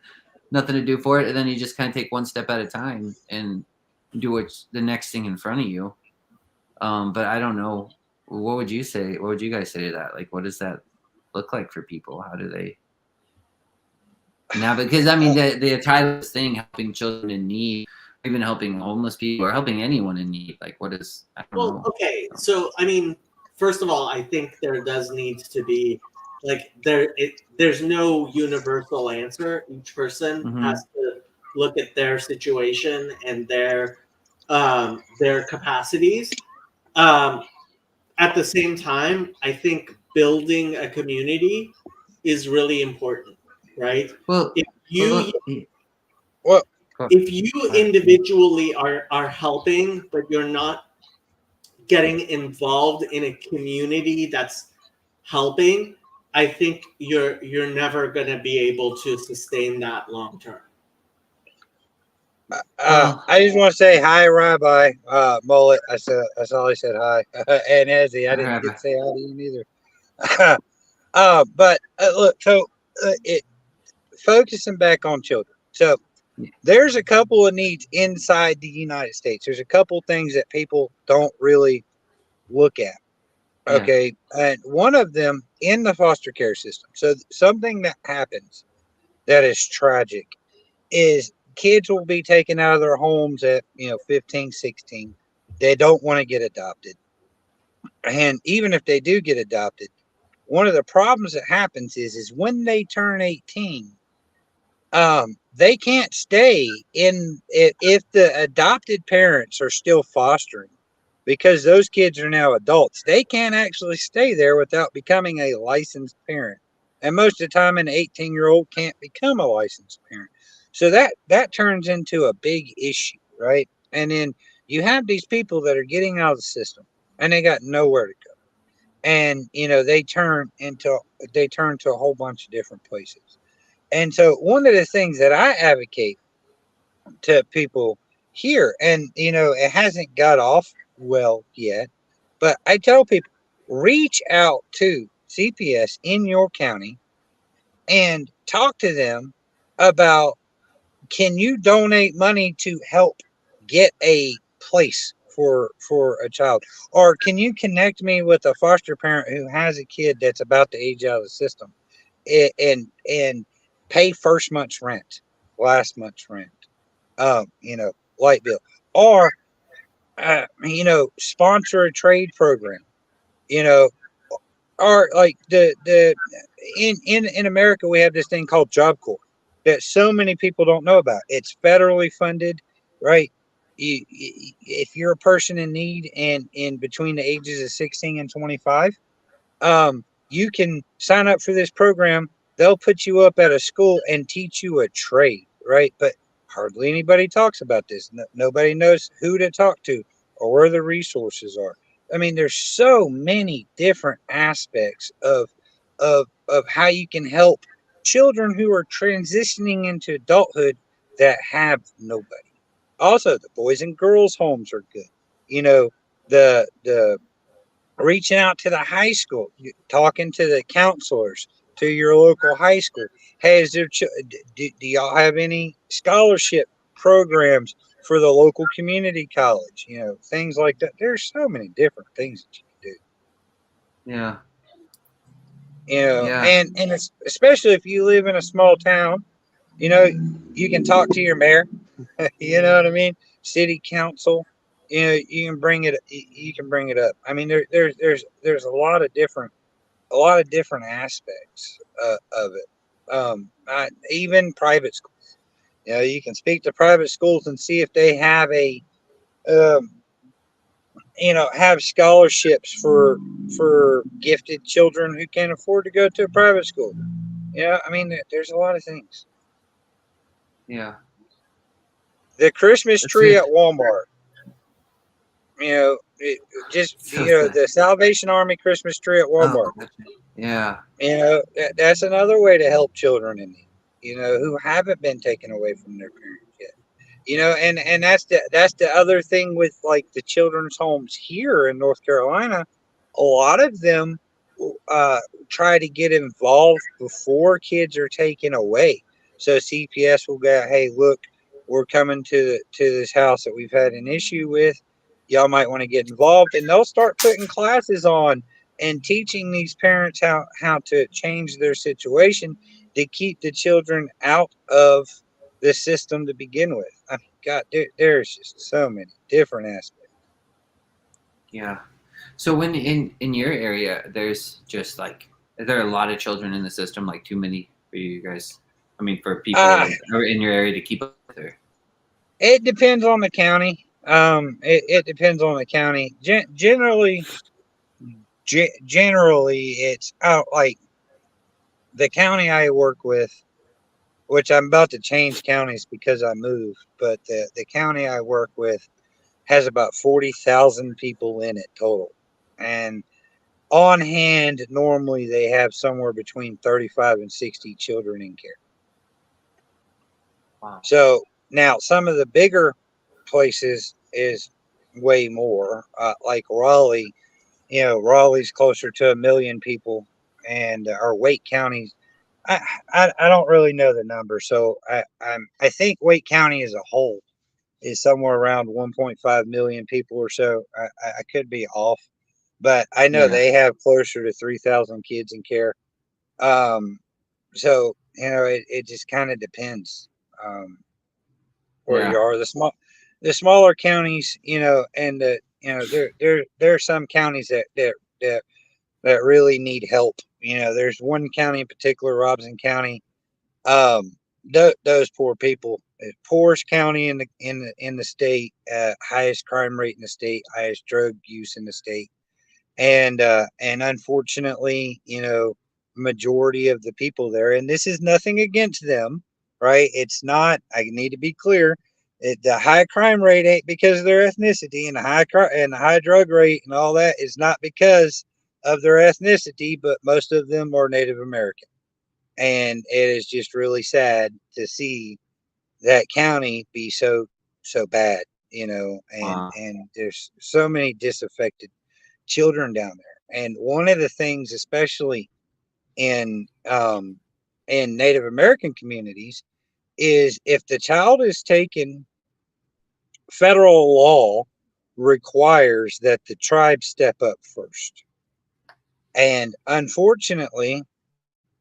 nothing to do for it. And then you just kind of take one step at a time and do what's the next thing in front of you. But I don't know. What would you say? What would you guys say to that? Like, what does that look like for people? How do they now? Because I mean, the title thing, helping children in need, even helping homeless people, or helping anyone in need. Like, what is? I don't know. Okay. So I mean, first of all, I think there does need to be like there's no universal answer. Each person has to look at their situation and their capacities. At the same time, I think building a community is really important, right? Well, If you Well, if you individually are helping, but you're not getting involved in a community that's helping, I think you're never going to be able to sustain that long term. I just want to say hi, Rabbi Mullet. I saw he said hi, and Ezzy. I didn't get to say hi to you neither. But look, so focusing back on children. So there's a couple of needs inside the United States. There's a couple things that people don't really look at. Okay, and one of them in the foster care system. So something that happens that is tragic is kids will be taken out of their homes at 15, 16. They don't want to get adopted, and even if they do get adopted, one of the problems that happens is when they turn 18, they can't stay in if the adopted parents are still fostering, because those kids are now adults. They can't actually stay there without becoming a licensed parent, and most of the time an 18-year-old can't become a licensed parent. So that turns into a big issue, right? And then you have these people that are getting out of the system and they got nowhere to go. And they turn to a whole bunch of different places. And so one of the things that I advocate to people here, and it hasn't got off well yet, but I tell people, reach out to CPS in your county and talk to them about, can you donate money to help get a place for a child, or can you connect me with a foster parent who has a kid that's about to age out of the system, and pay first month's rent, last month's rent, light bill, or sponsor a trade program, or like the in America we have this thing called Job Corps that so many people don't know about. It's federally funded, right? If you're a person in need and in between the ages of 16 and 25, you can sign up for this program. They'll put you up at a school and teach you a trade, right? But hardly anybody talks about this. Nobody knows who to talk to or where the resources are. I mean, there's so many different aspects of how you can help children who are transitioning into adulthood that have nobody. Also, the boys and girls homes are good. You know, the reaching out to the high school, talking to the counselors, to your local high school. Hey, is there do y'all have any scholarship programs for the local community college? You know, things like that. There's so many different things that you can do. Yeah. You know, Yeah. and it's, especially if you live in a small town, you know, you can talk to your mayor. You know what I mean? City council. You know, you can bring it. You can bring it up. I mean, there's a lot of different aspects of it. Even private schools. You know, you can speak to private schools and see if they have um, have scholarships for gifted children who can't afford to go to a private school. Yeah, I mean, there's a lot of things. Yeah. The Christmas That's tree it. at Walmart. So The Salvation Army Christmas tree at Walmart. oh, yeah. You know, that's another way to help children in need. You know, who haven't been taken away from their parents yet. You know, and that's the other thing with like the children's homes here in North Carolina. A lot of them try to get involved before kids are taken away. So CPS will go, hey, look, we're coming to this house that we've had an issue with. Y'all might want to get involved, and they'll start putting classes on and teaching these parents how to change their situation to keep the children out of the system to begin with. I mean, God, there's just so many different aspects. Yeah. So when in your area, there's just like, are there a lot of children in the system? Like too many for you guys? I mean, for people in your area to keep up with her. It depends on the county. It depends on the county. Generally, it's out like the county I work with, which I'm about to change counties because I moved, but the county I work with has about 40,000 people in it total. And on hand, normally they have somewhere between 35 and 60 children in care. Wow. So now some of the bigger places is way more, like Raleigh. You know, Raleigh's closer to 1 million people, and our Wake County's. I don't really know the number, so I think Wake County as a whole is somewhere around 1.5 million people or so. I could be off, but I know Yeah. they have closer to 3,000 kids in care. Um, so you know, it just kind of depends where you Yeah. are. The smaller counties, you know, and there are some counties that really need help. You know, there's one county in particular, Robinson County. Those poor people, poorest county in the state, highest crime rate in the state, highest drug use in the state, and unfortunately, you know, majority of the people there, and this is nothing against them, right? It's not. I need to be clear. The high crime rate ain't because of their ethnicity, and the high drug rate and all that is not because of their ethnicity, but most of them are Native American, and it is just really sad to see that county be so bad, you know, Wow. and there's so many disaffected children down there. And one of the things, especially in Native American communities, is if the child is taken, federal law requires that the tribe step up first. And unfortunately,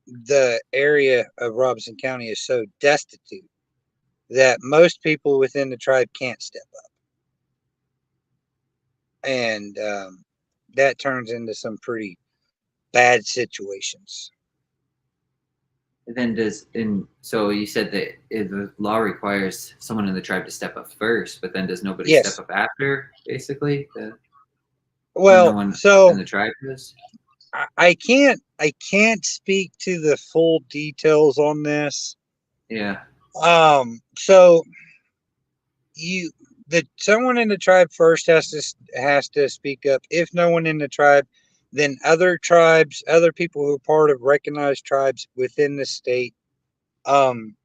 the area of Robinson County is so destitute that most people within the tribe can't step up. And that turns into some pretty bad situations. Then so you said that the law requires someone in the tribe to step up first, but then does nobody Yes. step up after, basically? No Well, one so in the tribe does? I can't speak to the full details on this. Yeah. So you someone in the tribe first has to speak up. If no one in the tribe, then other tribes, other people who are part of recognized tribes within the state, can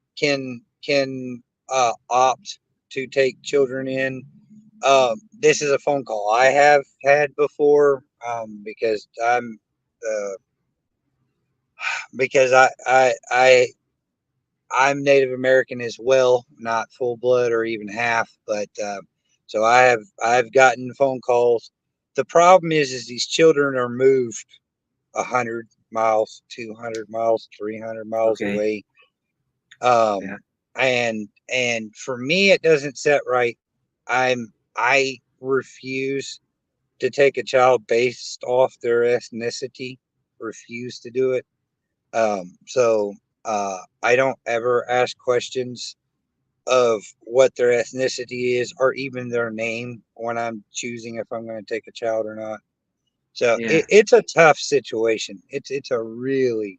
opt to take children in. This is a phone call I have had before, because I'm Native American as well, not full blood or even half, but so I've gotten phone calls. The problem is these children are moved 100 miles, 200 miles, 300 miles Okay. away. Yeah. And for me, it doesn't set right. I refuse to take a child based off their ethnicity. Refuse to do it. So I don't ever ask questions of what their ethnicity is or even their name when I'm choosing if I'm going to take a child or not. So Yeah. it's a tough situation. It's a really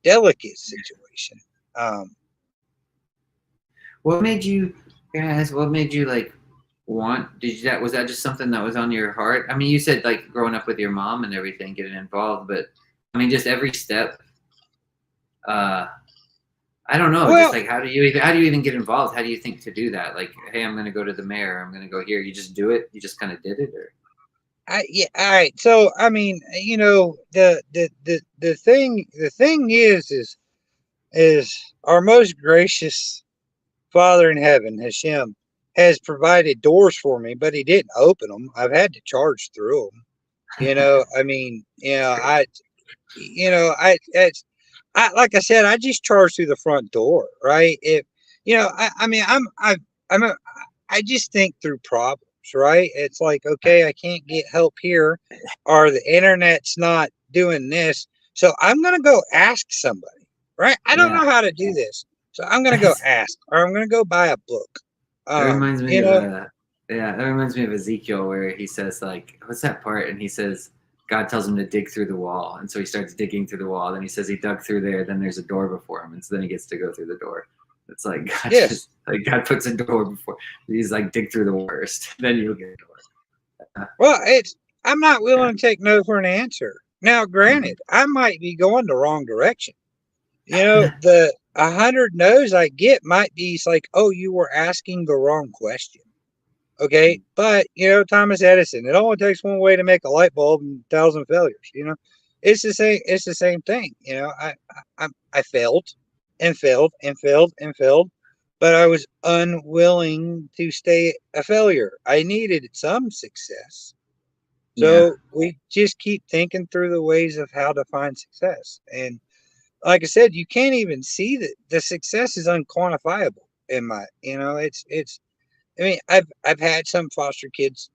delicate situation. What made you guys? What made you like want? Was that just something that was on your heart? I mean, you said like growing up with your mom and everything, getting involved, but I mean, just every step. I don't know. Well, Just like how do you even get involved? How do you think to do that? Like, hey, I'm going to go to the mayor. I'm going to go here. You just do it. You just kind of did it, or yeah, all right. So I mean, the thing is our most gracious Father in heaven, Hashem, has provided doors for me, but he didn't open them. I've had to charge through them. I mean, I like I said, I just charge through the front door, right? If I mean, I just think through problems, right? It's like, okay, I can't get help here, or the internet's not doing this, so I'm gonna go ask somebody, right? I don't know how to do this, so I'm gonna go ask, or I'm gonna go buy a book. That reminds me of that reminds me of Ezekiel, where he says like, what's that part? And he says God tells him to dig through the wall, and so he starts digging through the wall. Then he says he dug through there. Then there's a door before him, and so then he gets to go through the door. It's like God, Yes. God puts a door before. He's like, dig through the wall first, then you'll get a door. Well, I'm not willing to take no for an answer. Now, granted, I might be going the wrong direction. The 100 no's I get might be like, oh, you were asking the wrong question. Okay, but Thomas Edison, it only takes one way to make a light bulb and 1,000 failures. It's the same. It's the same thing. I failed and failed and failed and failed, but I was unwilling to stay a failure. I needed some success. So we just keep thinking through the ways of how to find success. And like I said, you can't even see that the success is unquantifiable in my, I mean, I've had some foster kids,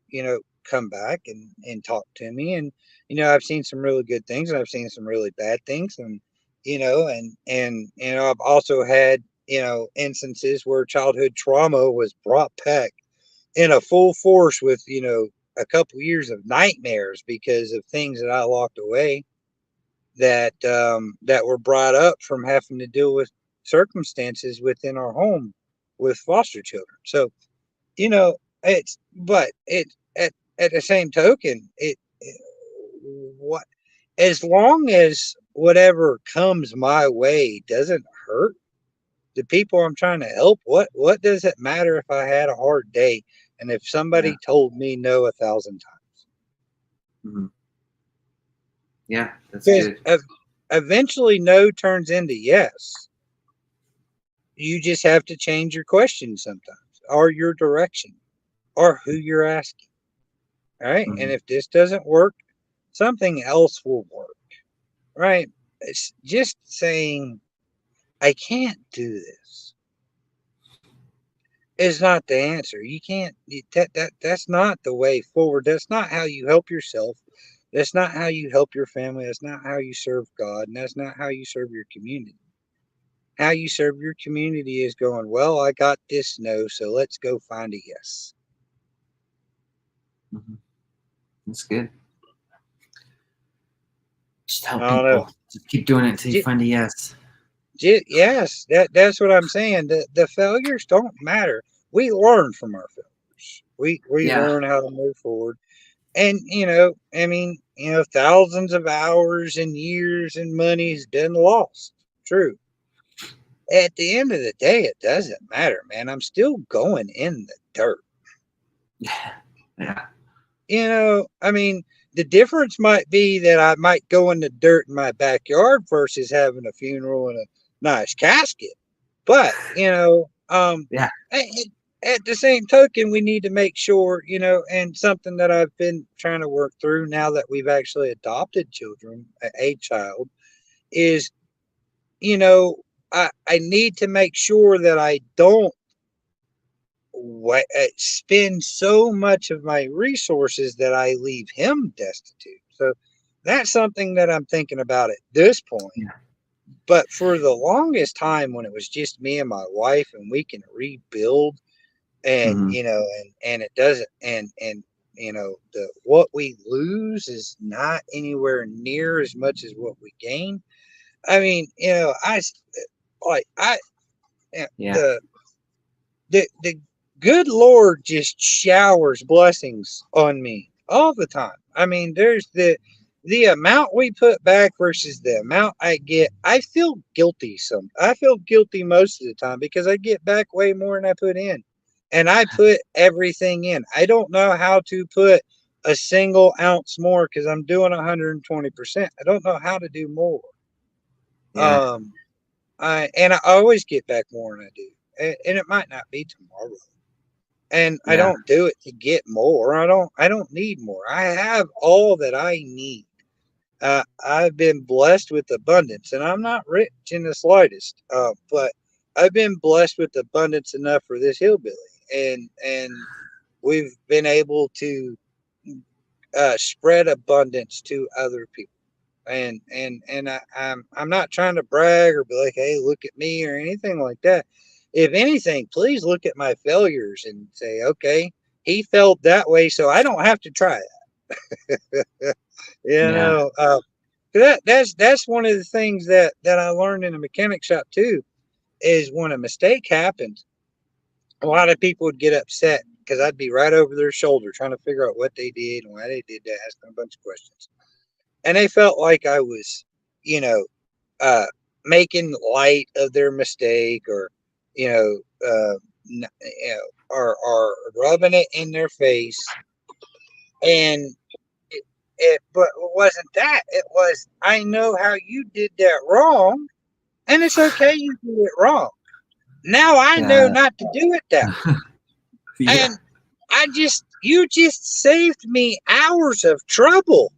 come back and talk to me, and I've seen some really good things, and I've seen some really bad things, and I've also had instances where childhood trauma was brought back in a full force with a couple years of nightmares because of things that I locked away that were brought up from having to deal with circumstances within our home with foster children. So but at the same token, as long as whatever comes my way doesn't hurt the people I'm trying to help, what does it matter if I had a hard day and if somebody told me no 1,000 times? Mm-hmm. Yeah, that's good. Eventually no turns into yes. You just have to change your question sometimes, or your direction, or who you're asking. All right. Mm-hmm. And if this doesn't work, something else will work. Right. It's just saying, I can't do this is not the answer. You can't, that's not the way forward. That's not how you help yourself. That's not how you help your family. That's not how you serve God. And that's not how you serve your community. How you serve your community is going, well, I got this no, so let's go find a yes. Mm-hmm. That's good. Just help people. Just keep doing it until you find a yes. Yes, that's what I'm saying. The failures don't matter. We learn from our failures. We Yeah. learn how to move forward. And I mean, thousands of hours and years and money's been lost. True. At the end of the day, it doesn't matter, man. I'm still going in the dirt. Yeah. I mean, the difference might be that I might go in the dirt in my backyard versus having a funeral and a nice casket. But, Yeah. at the same token, we need to make sure, and something that I've been trying to work through now that we've actually adopted children, a child, is, I need to make sure that I don't spend so much of my resources that I leave him destitute. So that's something that I'm thinking about at this point. Yeah. But for the longest time, when it was just me and my wife, and we can rebuild, and and it doesn't, and the what we lose is not anywhere near as much as what we gain. I mean, I Yeah. the good Lord just showers blessings on me all the time. I mean, there's the amount we put back versus the amount I get. I feel guilty I feel guilty most of the time because I get back way more than I put in. And I put everything in. I don't know how to put a single ounce more because I'm doing 120%. I don't know how to do more. Yeah. I always get back more than I do. And it might not be tomorrow. And I Yeah. don't do it to get more. I don't need more. I have all that I need. I've been blessed with abundance, and I'm not rich in the slightest. But I've been blessed with abundance enough for this hillbilly, and we've been able to spread abundance to other people. I'm not trying to brag or be like, hey, look at me or anything like that. If anything, please look at my failures and say, okay, he felt that way, so I don't have to try that. Yeah. That's one of the things that I learned in a mechanic shop too, is when a mistake happens, a lot of people would get upset because I'd be right over their shoulder trying to figure out what they did and why they did that, asking a bunch of questions. And they felt like I was, you know, uh, making light of their mistake, or, you know, or rubbing it in their face. And but it wasn't that. It was, I know how you did that wrong, and it's okay you did it wrong. Now I know Yeah. not to do it that way. Yeah. And you just saved me hours of trouble.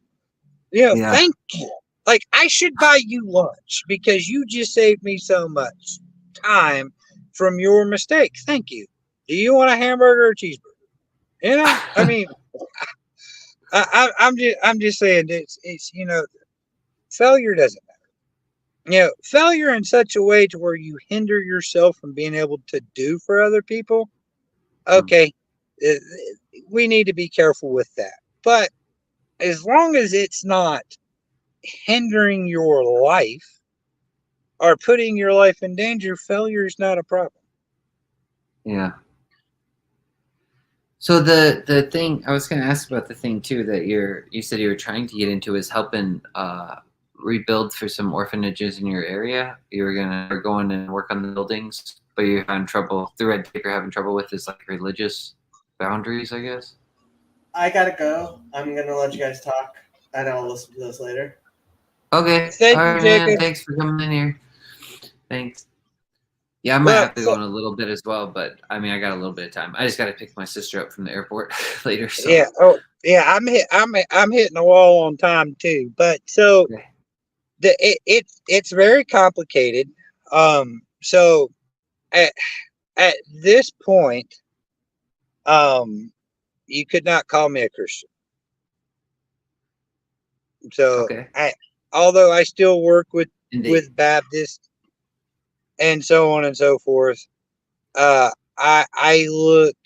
Yeah. Thank you. Like, I should buy you lunch because you just saved me so much time from your mistake. Thank you. Do you want a hamburger or a cheeseburger? I mean, I'm just saying it's failure doesn't matter. Failure in such a way to where you hinder yourself from being able to do for other people. Okay, uh, we need to be careful with that. But as long as it's not hindering your life or putting your life in danger, failure is not a problem. Yeah. So the thing I was going to ask about, the thing too that you said you were trying to get into, is helping rebuild for some orphanages in your area. You were going and work on the buildings, but you're having trouble through red tape. You're having trouble with this, like, religious boundaries, I guess. I gotta go. I'm gonna let you guys talk, and I'll listen to this later. Okay. Thank All you, right, man. Jacob. Thanks for coming in here. Thanks. Yeah, I might have to go in a little bit as well, but I mean, I got a little bit of time. I just got to pick my sister up from the airport later. So. Yeah. Oh, yeah. I'm hitting the wall on time too. But so Okay. it's very complicated. So at this point, you could not call me a Christian. So Okay. although I still work with Indeed. Baptists and so on and so forth, I look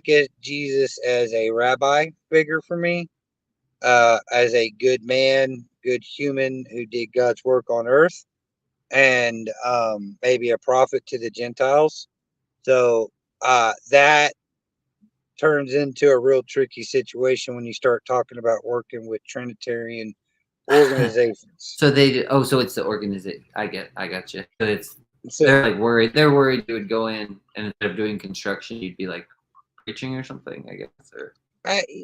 at Jesus as a rabbi figure for me, as a good man, good human who did God's work on earth, and maybe a prophet to the Gentiles. So that turns into a real tricky situation when you start talking about working with Trinitarian organizations. So so it's the organization. I got you. But So, they're like worried. They're worried you would go in and instead of doing construction, you'd be like preaching or something, I guess,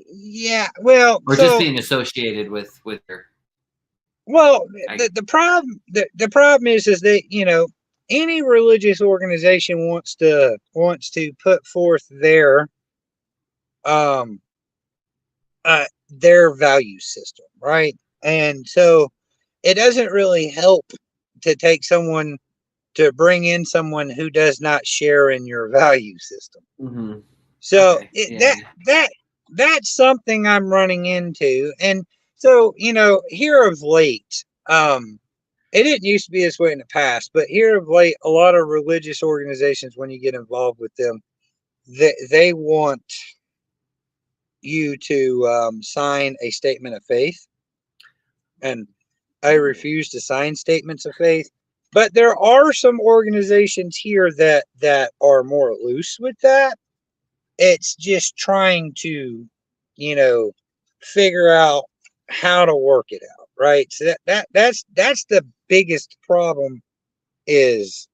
yeah, well, or just being associated with her. Well, the problem is that, you know, any religious organization wants to put forth um their value system, right? And so it doesn't really help to bring in someone who does not share in your value system. Mm-hmm. So Okay. that's something I'm running into. And so, you know, here of late, it didn't used to be this way in the past, but here of late, a lot of religious organizations, when you get involved with them, they want you to sign a statement of faith. And I refuse to sign statements of faith. But there are some organizations here that are more loose with that. It's just trying to, you know, figure out how to work it out, right? So that's the biggest problem is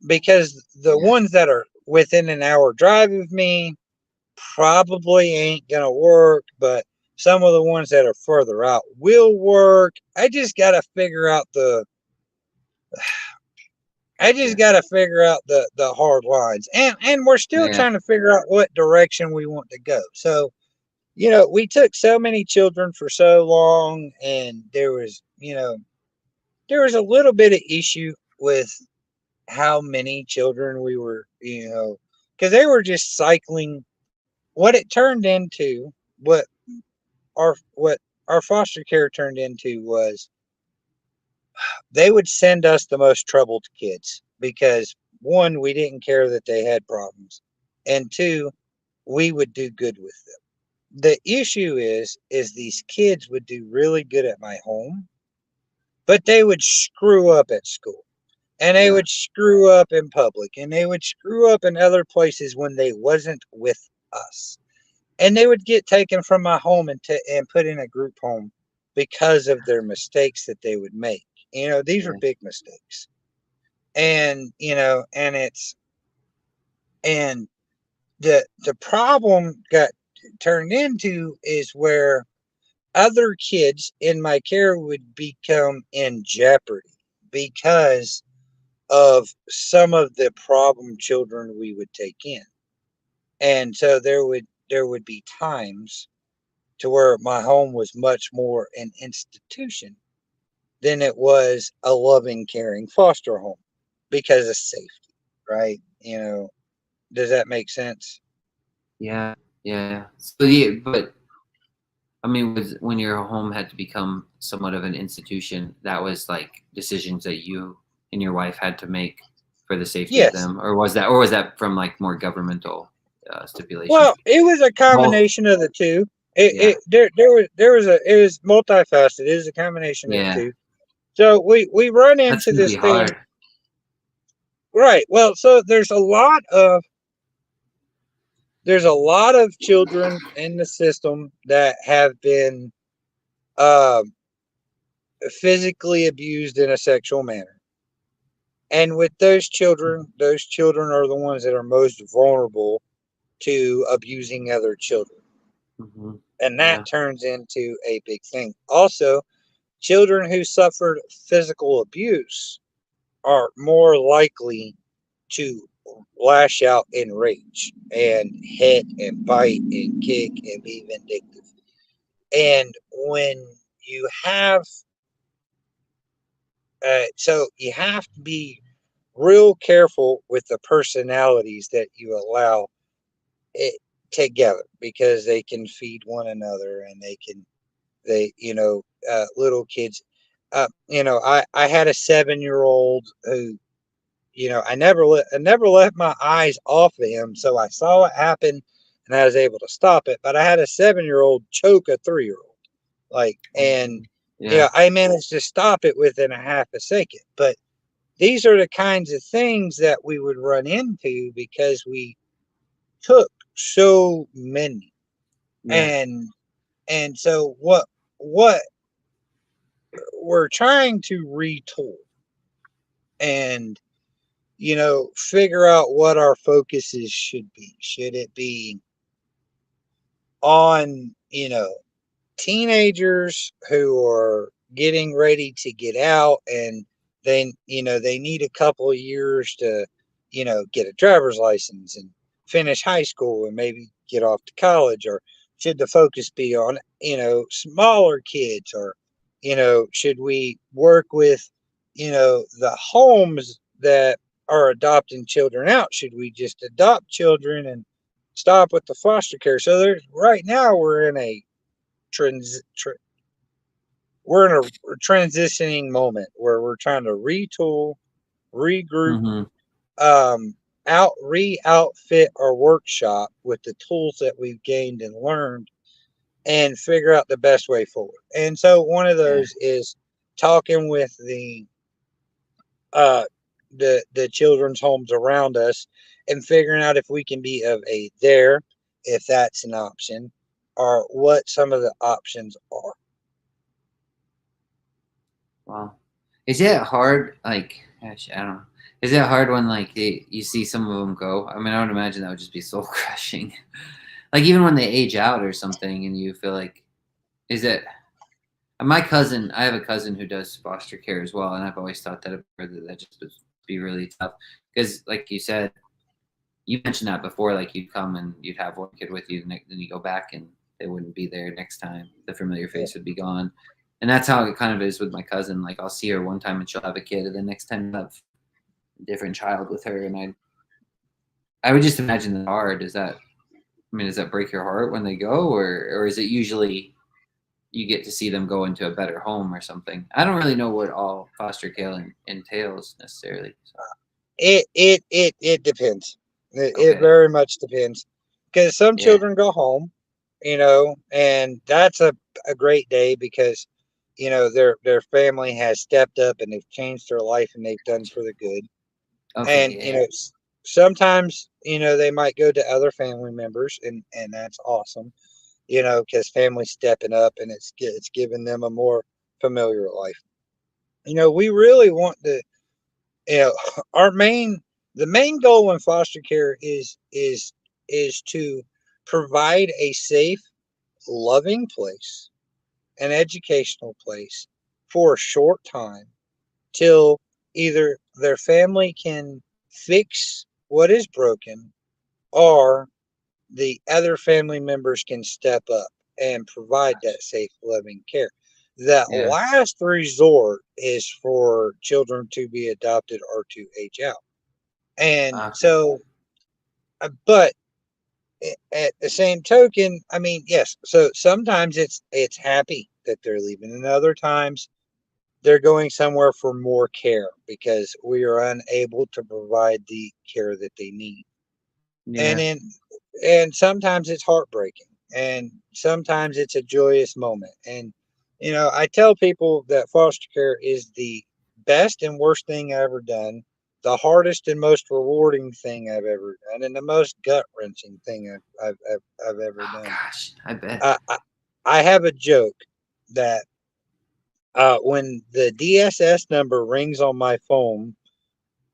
because the ones that are within an hour drive of me probably ain't gonna work, but some of the ones that are further out will work. I just gotta figure out the hard lines, and we're still trying to figure out what direction we want to go. So, you know, we took so many children for so long, and there was a little bit of issue with how many children we were, you know, because they were just cycling. What it turned into, what our foster care turned into was they would send us the most troubled kids because one, we didn't care that they had problems, and two, we would do good with them. The issue is these kids would do really good at my home, but they would screw up at school, and they would screw up in public, and they would screw up in other places when they wasn't with us, and they would get taken from my home and put in a group home because of their mistakes that they would make. You know, these are big mistakes, and you know, and the problem got turned into is where other kids in my care would become in jeopardy because of some of the problem children we would take in. And so there would be times to where my home was much more an institution than it was a loving, caring foster home because of safety, right? You know, does that make sense? Yeah. So but I mean, when your home had to become somewhat of an institution, that was like decisions that you and your wife had to make for the safety of them, or was that from like more governmental stipulations? Well, it was a combination of the two. It was multifaceted. It was a combination of the two. So we run into this thing. Hard. Right. Well, so there's a lot of children in the system that have been physically abused in a sexual manner. And with those children are the ones that are most vulnerable to abusing other children. Mm-hmm. And that turns into a big thing. Also, children who suffered physical abuse are more likely to lash out in rage and hit and bite and kick and be vindictive. And when you have, so you have to be real careful with the personalities that you allow it together because they can feed one another and little kids. I had a 7-year-old who, you know, I never let my eyes off of him. So I saw it happen and I was able to stop it. But I had a 7-year-old choke a 3-year-old, and I managed to stop it within a half a second. But these are the kinds of things that we would run into because we took so many. Yeah. And so what we're trying to retool and figure out what our focuses should be. Should it be on teenagers who are getting ready to get out, and they need a couple of years to get a driver's license and finish high school and maybe get off to college? Or should the focus be on smaller kids? Or should we work with the homes that are adopting children out? Should we just adopt children and stop with the foster care? So there's right now we're in a trans tr- we're in a transitioning moment where we're trying to retool, regroup, Hmm. outfit our workshop with the tools that we've gained and learned, and figure out the best way forward. And so one of Yeah. those is talking with uh the children's homes around us and figuring out if we can be of aid there, if that's an option, or what some of the options are. Wow. Is it hard? Like, gosh, I don't know. Is it hard when like you see some of them go? I mean, I would imagine that would just be soul crushing. Like even when they age out or something, and you feel like, is it? My cousin, I have a cousin who does foster care as well, and I've always thought that just would be really tough because, like you said, you mentioned that before. Like you'd come and you'd have one kid with you, and then you go back and they wouldn't be there next time. The familiar Yeah. face would be gone, and that's how it kind of is with my cousin. Like I'll see her one time and she'll have a kid, and the next time I'll have a different child with her, and I would just imagine that hard. Is that? I mean, does that break your heart when they go, or is it usually you get to see them go into a better home or something? I don't really know what all foster care entails necessarily. So. It depends. It Okay. very much depends, because some Yeah. children go home, and that's a great day because their family has stepped up and they've changed their life and they've done for the good. And Okay. Yeah. sometimes they might go to other family members, and that's awesome, because family's stepping up and it's giving them a more familiar life. We really want to, our the main goal in foster care is to provide a safe, loving place, an educational place for a short time, till either their family can fix what is broken, or the other family members can step up and provide that safe, loving care. That Yeah. last resort is for children to be adopted or to age out. And Okay. so, but at the same token, I mean, yes. So sometimes it's happy that they're leaving, and other times they're going somewhere for more care because we are unable to provide the care that they need. And Yeah. in and sometimes it's heartbreaking, and sometimes it's a joyous moment. And I tell people that foster care is the best and worst thing I've ever done, the hardest and most rewarding thing I've ever done, and the most gut wrenching thing I've ever Oh done. gosh, I bet. I have a joke that when the DSS number rings on my phone,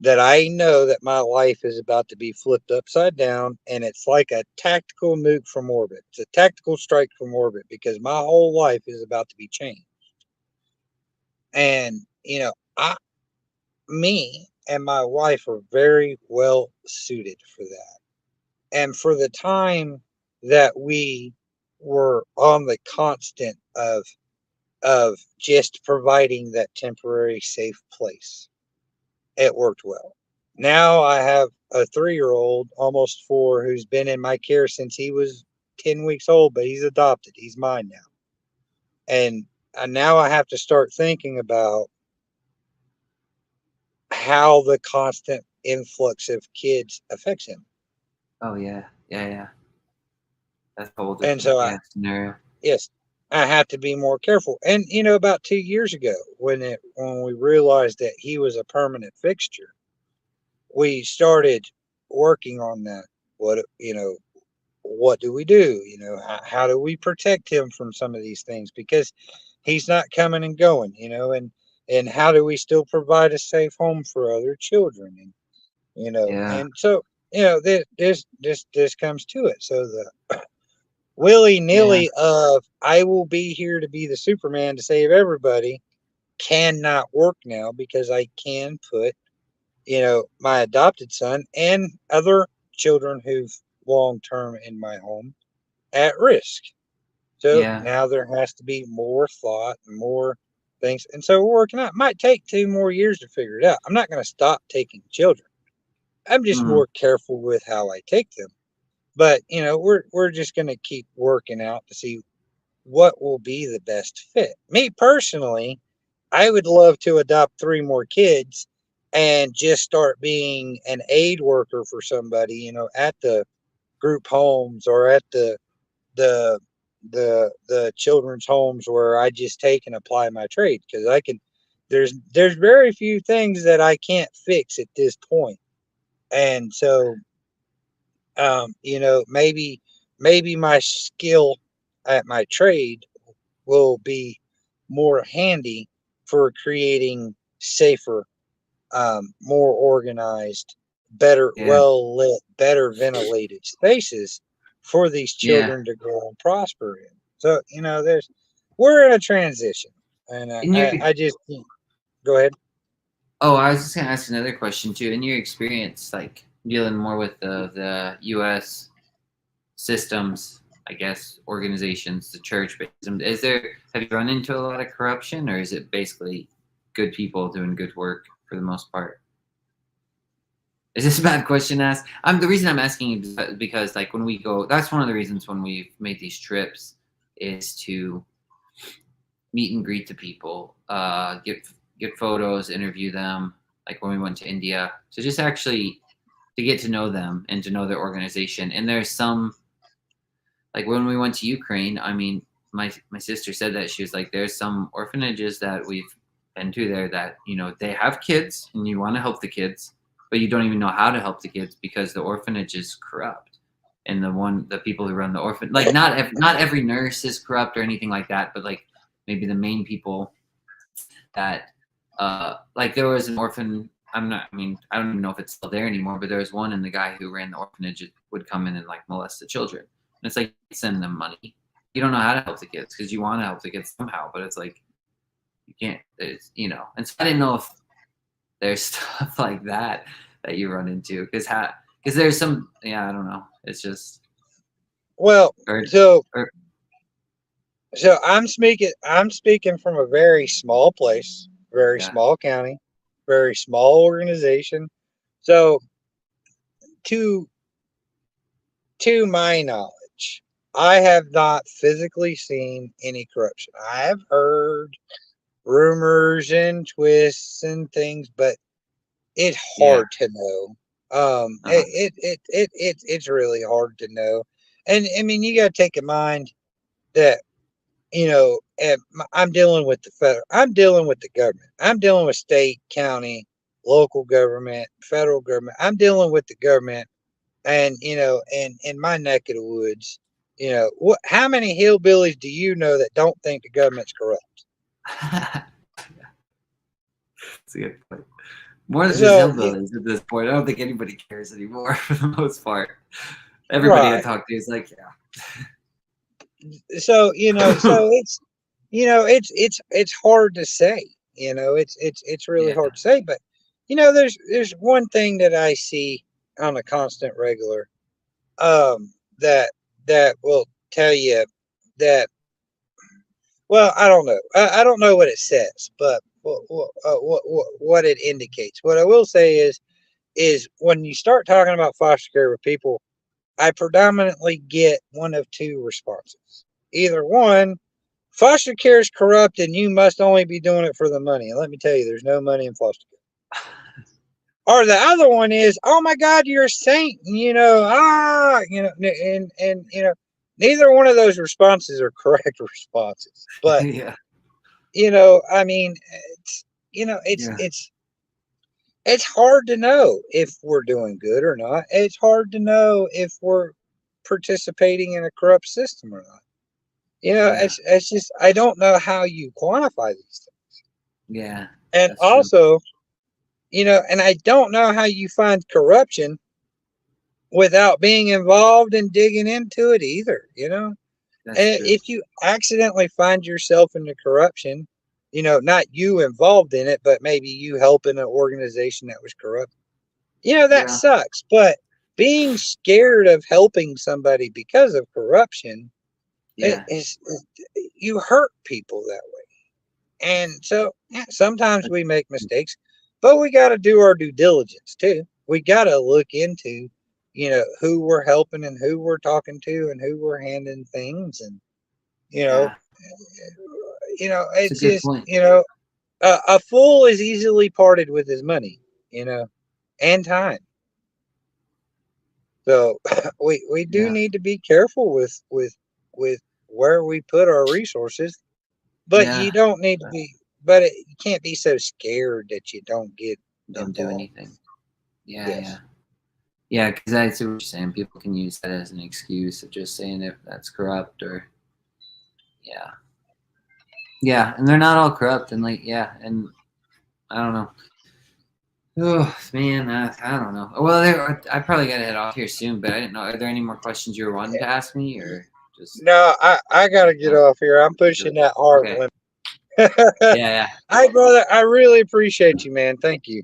that I know that my life is about to be flipped upside down, and it's like a tactical nuke from orbit. It's a tactical strike from orbit, because my whole life is about to be changed. And I, me and my wife are very well suited for that. And for the time that we were on the constant of just providing that temporary safe place, it worked well. Now I have a 3-year-old, almost 4, who's been in my care since he was 10 weeks old, but he's adopted. He's mine now. And now I have to start thinking about how the constant influx of kids affects him. Oh yeah, yeah, yeah. That's a whole And different so scenario. yes, I have to be more careful. And about 2 years ago, when we realized that he was a permanent fixture, we started working on that. what, what do we do? How do we protect him from some of these things? Because he's not coming and going, and how do we still provide a safe home for other children? And, Yeah. and so, this comes to it. So the willy Yeah. nilly of I will be here to be the Superman to save everybody cannot work now, because I can put, my adopted son and other children who've long term in my home at risk. So Yeah. now there has to be more thought and more things. And so we're working out. It might take 2 more years to figure it out. I'm not going to stop taking children. I'm just Mm. more careful with how I take them. But, we're just going to keep working out to see what will be the best fit. Me personally, I would love to adopt 3 more kids and just start being an aid worker for somebody, at the group homes or at the the children's homes where I just take and apply my trade, because I can. There's very few things that I can't fix at this point, and so maybe my skill at my trade will be more handy for creating safer, more organized, better, Yeah. well lit, better ventilated spaces for these Yeah. children to grow and prosper in. So, we're in a transition, and In your I just go ahead. Oh, I was just gonna ask another question too. In your experience, like dealing more with the U.S. systems, I guess organizations, the church, have you run into a lot of corruption, or is it basically good people doing good work for the most part? Is this a bad question to ask? The reason I'm asking is because like when we go, that's one of the reasons when we've made these trips is to meet and greet the people, get photos, interview them. Like when we went to India, to just actually to get to know them and to know their organization. And there's some, like when we went to Ukraine, I mean, my sister said that she was like, there's some orphanages that we've been to there that they have kids and you want to help the kids, but you don't even know how to help the kids because the orphanage is corrupt. And the people who run the orphan, like not every nurse is corrupt or anything like that, but like maybe the main people that like there was an orphan. I don't even know if it's still there anymore, but there was one, and the guy who ran the orphanage would come in and like molest the children. And it's like send them money. You don't know how to help the kids because you want to help the kids somehow, but it's like you can't. There's and so I didn't know if there's stuff like that you run into because there's some I don't know. It's just Well, or, so or, I'm speaking from a very small place, very yeah. small county, very small organization. So to my knowledge, I have not physically seen any corruption. I have heard rumors and twists and things, but it's Yeah. hard to know. Uh-huh. It's really hard to know. And I mean, you got to take in mind that, I'm dealing with I'm dealing with the government. I'm dealing with state, county, local government, federal government. I'm dealing with the government, and in my neck of the woods, how many hillbillies do you know that don't think the government's corrupt? That's a good point. More than just So hillbillies at this point. I don't think anybody cares anymore for the most part. Everybody I right. talk to is like, yeah. So it's hard to say. It's really Yeah. hard to say. But there's one thing that I see on a constant regular, that will tell you that. Well, I don't know. I don't know what it says, but what it indicates. What I will say is when you start talking about foster care with people, I predominantly get one of two responses. Either one, foster care is corrupt and you must only be doing it for the money. And let me tell you, there's no money in foster care. Or the other one is, oh my God, you're a saint. And, neither one of those responses are correct responses. But, Yeah. I mean, it's Yeah. it's hard to know if we're doing good or not. It's hard to know if we're participating in a corrupt system or not. Yeah. It's just I don't know how you quantify these things. Yeah. And That's true. also, and I don't know how you find corruption without being involved and digging into it either, That's And true. if you accidentally find yourself in the corruption, not you involved in it, but maybe you helping an organization that was corrupt, that Yeah. sucks. But being scared of helping somebody because of corruption, Yeah. you hurt people that way. And so sometimes we make mistakes, but we got to do our due diligence too. We got to look into, who we're helping and who we're talking to and who we're handing things. And, Yeah. it's a good just, point. A fool is easily parted with his money, and time. So we do Yeah. need to be careful with where we put our resources, but Yeah. you don't need to be. But you can't be so scared that you don't get Don't do involved. anything. Yeah. Yes. Yeah. Yeah, because I see what you're saying. People can use that as an excuse of just saying if that's corrupt or, yeah, and they're not all corrupt and and I don't know. Oh man, I don't know. Well, I probably gotta head off here soon, but I didn't know. Are there any more questions you were wanting to ask me, or just? No, I gotta get off here. I'm pushing that hard Okay. limit. Yeah. Hey, brother, I really appreciate you, man. Thank you.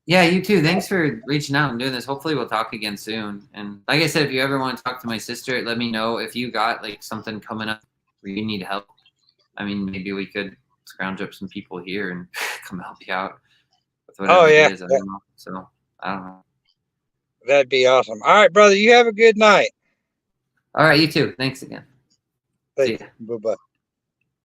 Yeah, you too. Thanks for reaching out and doing this. Hopefully we'll talk again soon. And like I said, if you ever want to talk to my sister, let me know. If you got something coming up where you need help, I mean, maybe we could scrounge up some people here and come help you out with whatever it is. I don't know. So I don't know. That'd be awesome. All right, brother, you have a good night. All right, you too. Thanks again. See ya. Bye-bye.